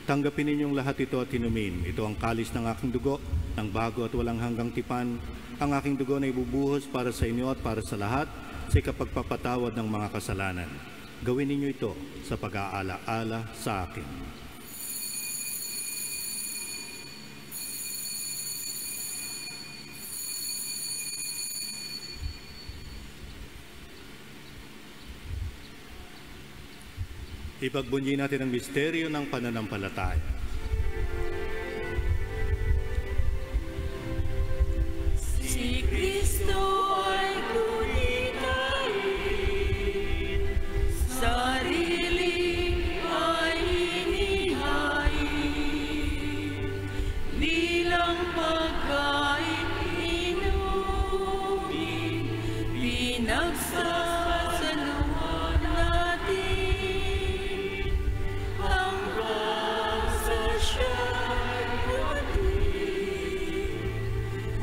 "Tanggapin ninyong lahat ito at inumin. Ito ang kalis ng aking dugo, ng bago at walang hanggang tipan. Ang aking dugo na ibubuhos para sa inyo at para sa lahat sa ikapagpapatawad ng mga kasalanan. Gawin ninyo ito sa pag-aala-ala sa akin." Ipagbunyi natin ang misteryo ng pananampalataya. Si Kristo ay gunitain, sarili ay inihain, bilang pagkain inumin, pinagsasaluhan natin, hanggang sa siya'y dumating,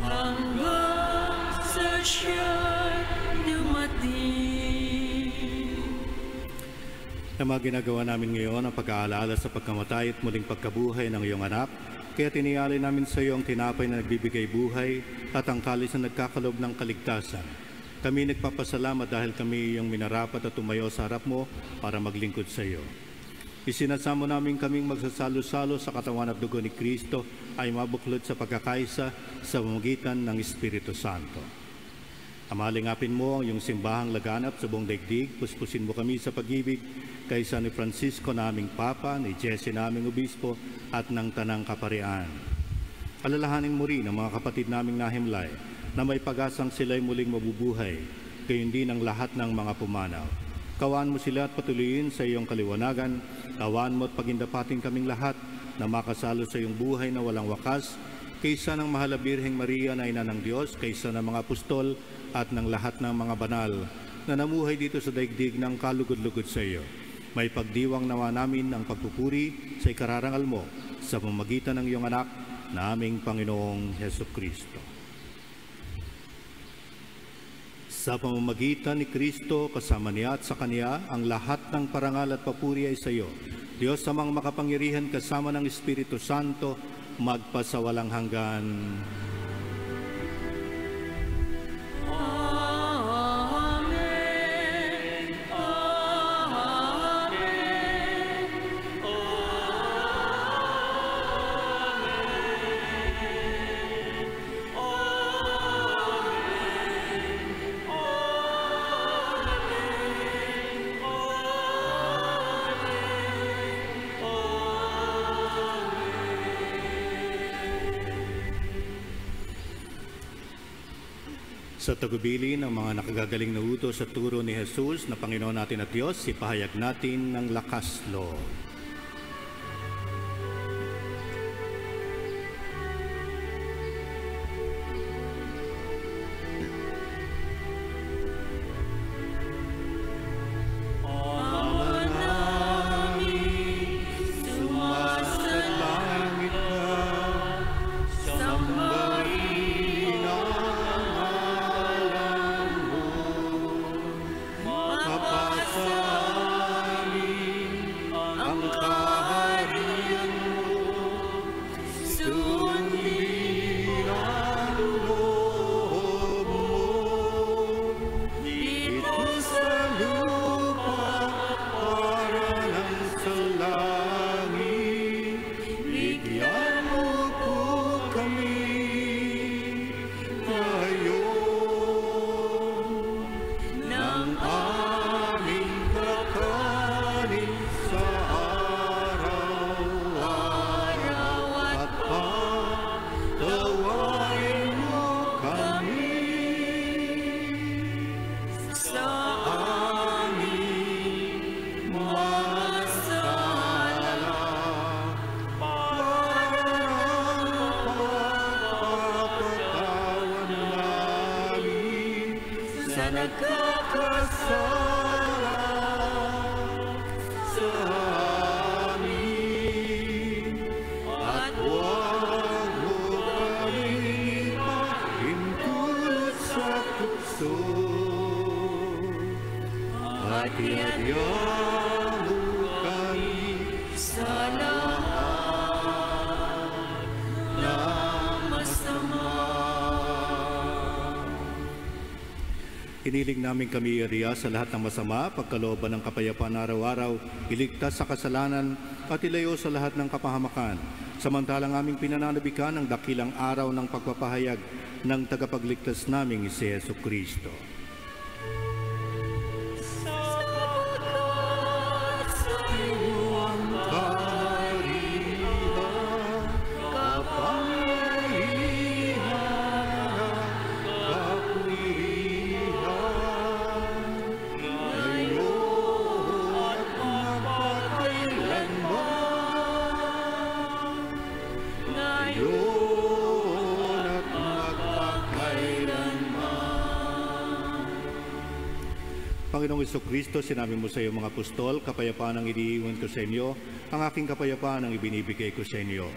hanggang sa siya'y dumating. Na mga ginagawa namin ngayon ang pag-aalala sa pagkamatay at muling pagkabuhay ng iyong anak, kaya tiniyalay namin sa iyo ang tinapay na nagbibigay buhay at ang kalis na nagkakalob ng kaligtasan. Kami nagpapasalamat dahil kami iyong minarapat at tumayo sa harap mo para maglingkod sa iyo. Isinasamo namin kaming magsasalo-salo sa katawan at dugo ni Kristo ay mabuklod sa pagkakaisa sa pamamagitan ng Espiritu Santo. Amalingapin mo ang iyong simbahang laganap sa buong daigdig, puspusin mo kami sa pag-ibig kay San Francisco naming Papa, ni Jesse naming Obispo at ng Tanang Kaparian. Alalahanin mo rin ang mga kapatid naming nahimlay na may pag-asang sila'y muling mabubuhay, gayon din ang lahat ng mga pumanaw. Kawaan mo sila at patuloyin sa iyong kaliwanagan, kawaan mo at pagindapatin kaming lahat na makasalo sa iyong buhay na walang wakas, kaysa ng mahal na Birheng Maria na ina ng Diyos, kaysa ng mga apostol at ng lahat ng mga banal na namuhay dito sa daigdig ng kalugod-lugod sa iyo. May pagdiwang nawa namin ang pagpupuri sa ikararangal mo sa pamamagitan ng iyong anak na aming Panginoong Hesukristo. Sa pamamagitan ni Kristo, kasama niya at sa Kanya, ang lahat ng parangal at papuri ay sa iyo. Diyos amang makapangyarihan kasama ng Espiritu Santo, magpasawalang hanggan. Sa tagubili ng mga nakagagaling na utos sa turo ni Jesus na Panginoon natin at Diyos, ipahayag natin ng lakas loob. Hiniling namin kami iriya sa lahat ng masama, pagkalooban ng kapayapaan araw-araw, iligtas sa kasalanan at ilayo sa lahat ng kapahamakan. Samantalang aming pinananabikan ang dakilang araw ng pagpapahayag ng tagapagligtas naming si Jesucristo. Sapagkat sa Panginoong Jesucristo, sinabi mo sa iyo mga apostol, kapayapaan ang iniiwan ko sa inyo, ang aking kapayapaan ang ibinibigay ko sa inyo.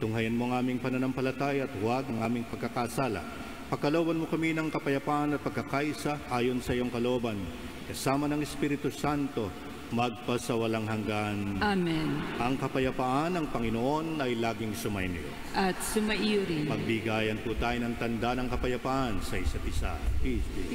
Tunghayan mo ang aming pananampalataya at huwag ang aming pagkakasala. Pagkalooban mo kami ng kapayapaan at pagkakaisa ayon sa iyong kalooban, kasama ng Espiritu Santo, magpasawalang hanggan. Amen. Ang kapayapaan ng Panginoon ay laging sumainyo. At sumaiyo rin. Magbigayan po tayo ng tanda ng kapayapaan sa isa't isa. Peace be.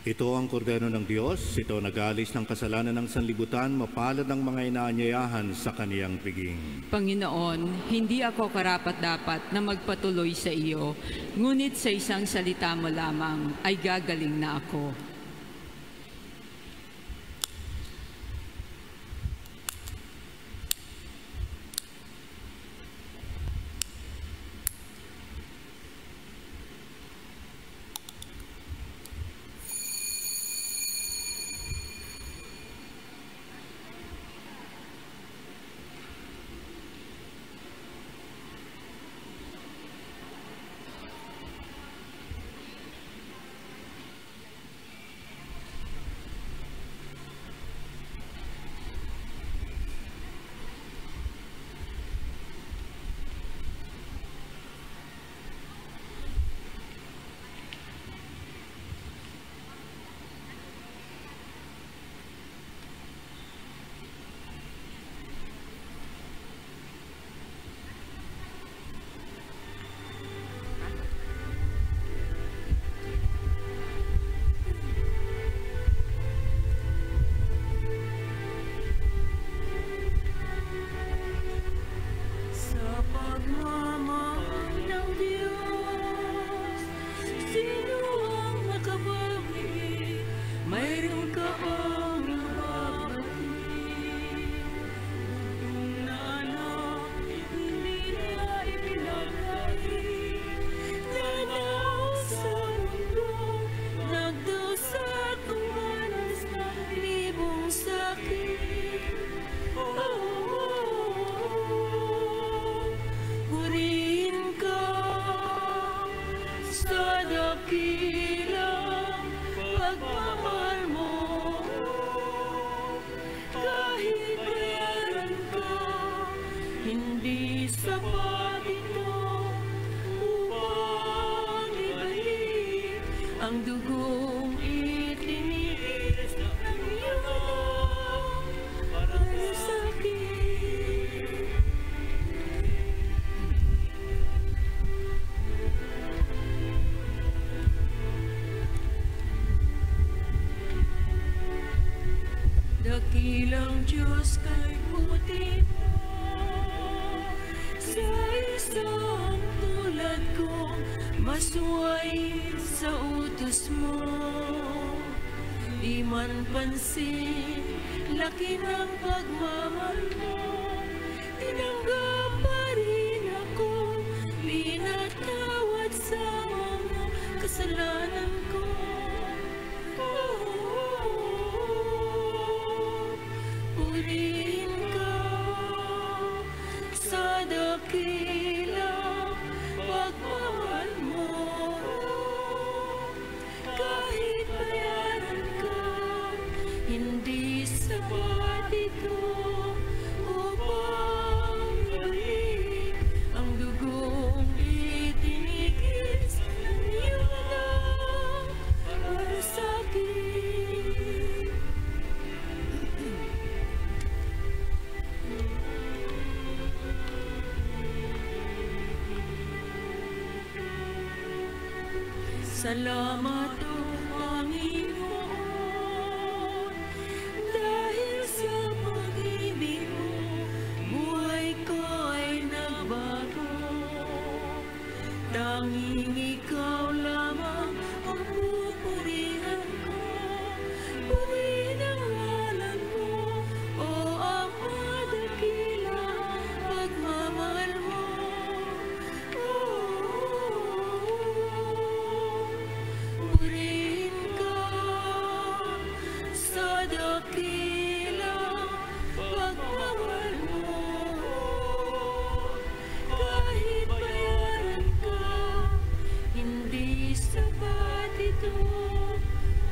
Ito ang kordero ng Diyos, ito nag-alis ng kasalanan ng sanlibutan, mapalad ang mga inaanyayahan sa kaniyang piging. Panginoon, hindi ako karapat-dapat na magpatuloy sa iyo, ngunit sa isang salita mo lamang ay gagaling na ako. dakilang Diyos kay puti mo. Sa isang tulad ko, masuway sa utos mo. Di man pansin, laki ng pagmamahal mo. Tinanggap pa rin ako, pinatawad sa mga kasalanan ko. Purihin ka sa dakilang pagmamahal mo. Kahit bayaran ka, hindi sapat ito upang ibalik ang dugong itinigis ng iyong anak para sa akin. Salamat o Panginoon, dahil sa pag-ibig mo, buhay ko ay nagbago. Tanging ikaw lamang ang pupurihan ko, purihin ang ngalan mo, o ang madakilang pagmamahal mo. Purihin ka sa dakilang pagmamahal mo. Kahit bayaran ka, hindi sapat ito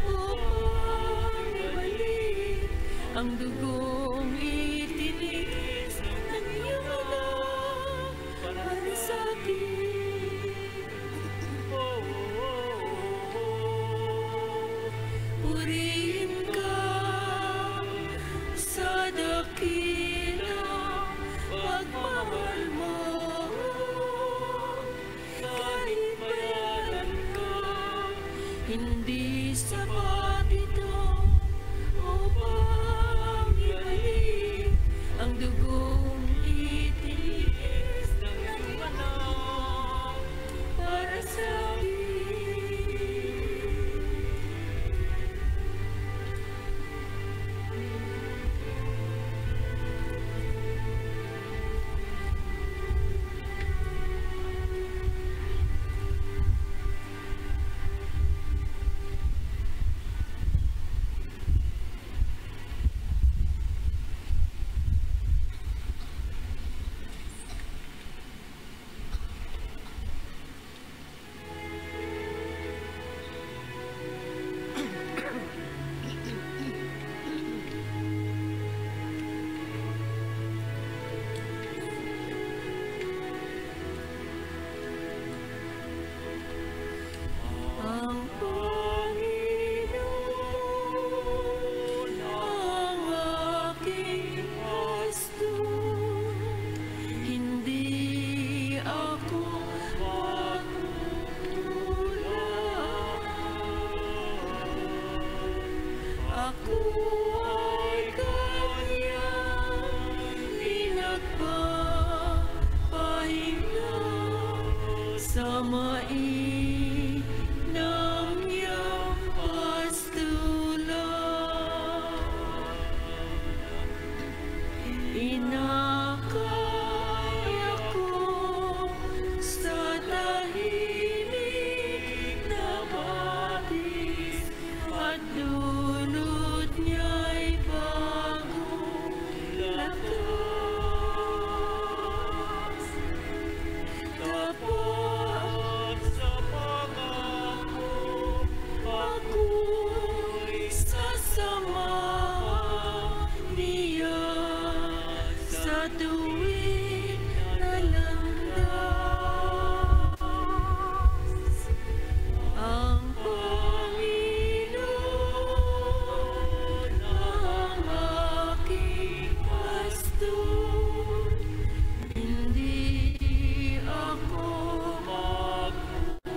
upang ibalik ang dugong itinigis ng iyong anak para sa akin. Purihin ka sa dakilang pagmamahal mo. Kahit bayaran ka, hindi sapat ito upang ibalik ang dugong itinigis ng iyong anak para sa akin. Ang Panginoon ang aking pastor, hindi ako magkukulang. Ako ay Kanyang pinagpapahinga sa mainam niyang pastulan. Inakay ako sa tahimik na batis at dulot niya'y bagong lakas. Tapat sa pangako, ako'y sasamahan niya sa tuwing nalandas. Ang Panginoon ang aking pastor, hindi ako magkukulang.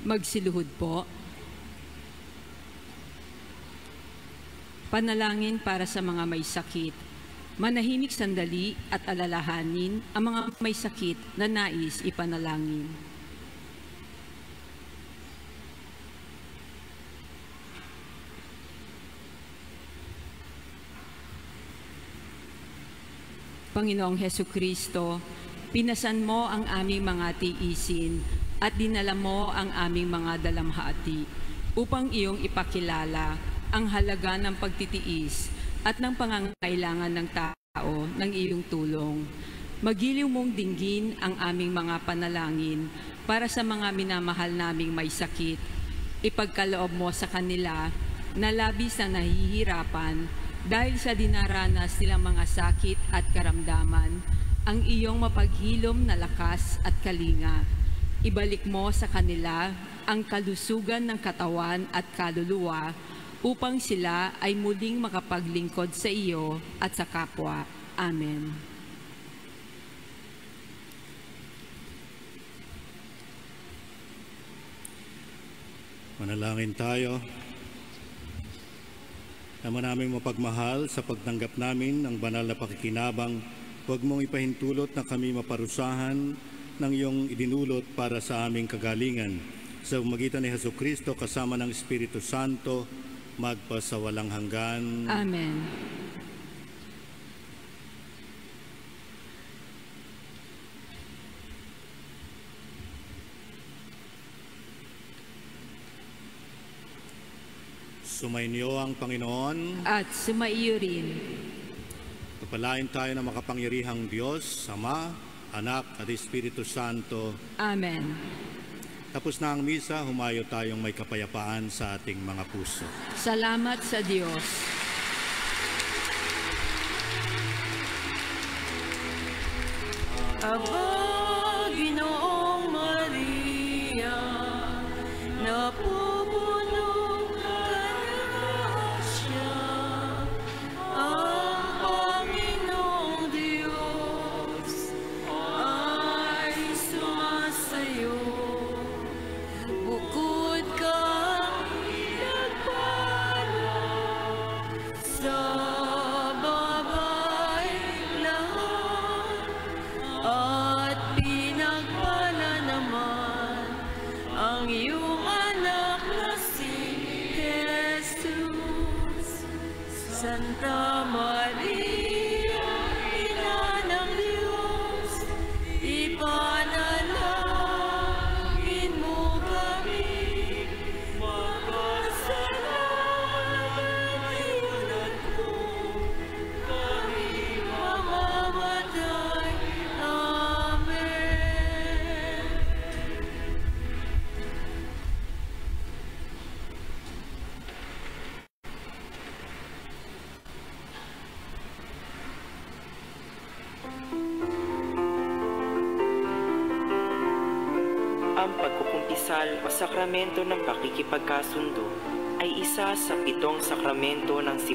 Magsiluhod po. Panalangin para sa mga may sakit. Manahimik sandali at alalahanin ang mga may sakit na nais ipanalangin. Panginoong Hesukristo, pinasan mo ang aming mga tiisin at dinala mo ang aming mga dalamhati upang iyong ipakilala ang halaga ng pagtitiis at ng pangangailangan ng tao ng iyong tulong. Magiliw mong dinggin ang aming mga panalangin para sa mga minamahal naming may sakit. Ipagkaloob mo sa kanila na labis na nahihirapan dahil sa dinaranas nilang mga sakit at karamdaman, ang iyong mapaghilom na lakas at kalinga. Ibalik mo sa kanila ang kalusugan ng katawan at kaluluwa upang sila ay muling makapaglingkod sa iyo at sa kapwa. Amen. Manalangin tayo. Ama naming mapagmahal, sa pagtanggap namin ng banal na pakikinabang, huwag mong ipahintulot na kami maparusahan ng iyong idinulot para sa aming kagalingan. Sa magitan ni Hesukristo kasama ng Espiritu Santo, magpasawalang hanggan. Amen. Sumainyo ang Panginoon. At sumaiyo rin. Kapalain tayo ng makapangyarihang Diyos, Ama, Anak at Espiritu Santo. Amen. Tapos na ang misa, humayo tayong may kapayapaan sa ating mga puso. Salamat sa Diyos. Aba, Ginoong Maria, napupuno ka ng grasya, ang Panginoong Diyos ay sumasayo. Bukod kang nagpala sa babae lahat, at pinagpala naman ang iyong anak na si Jesus. Santa Maria, Ina ng Diyos, ipanalangin mo kami, makasalanan ngayon at kung kami mamamatay. Amen. Ang pagkukumpisal o sakramento ng pakikipagkasundo ay isa sa 7 sakramento ng simbahan.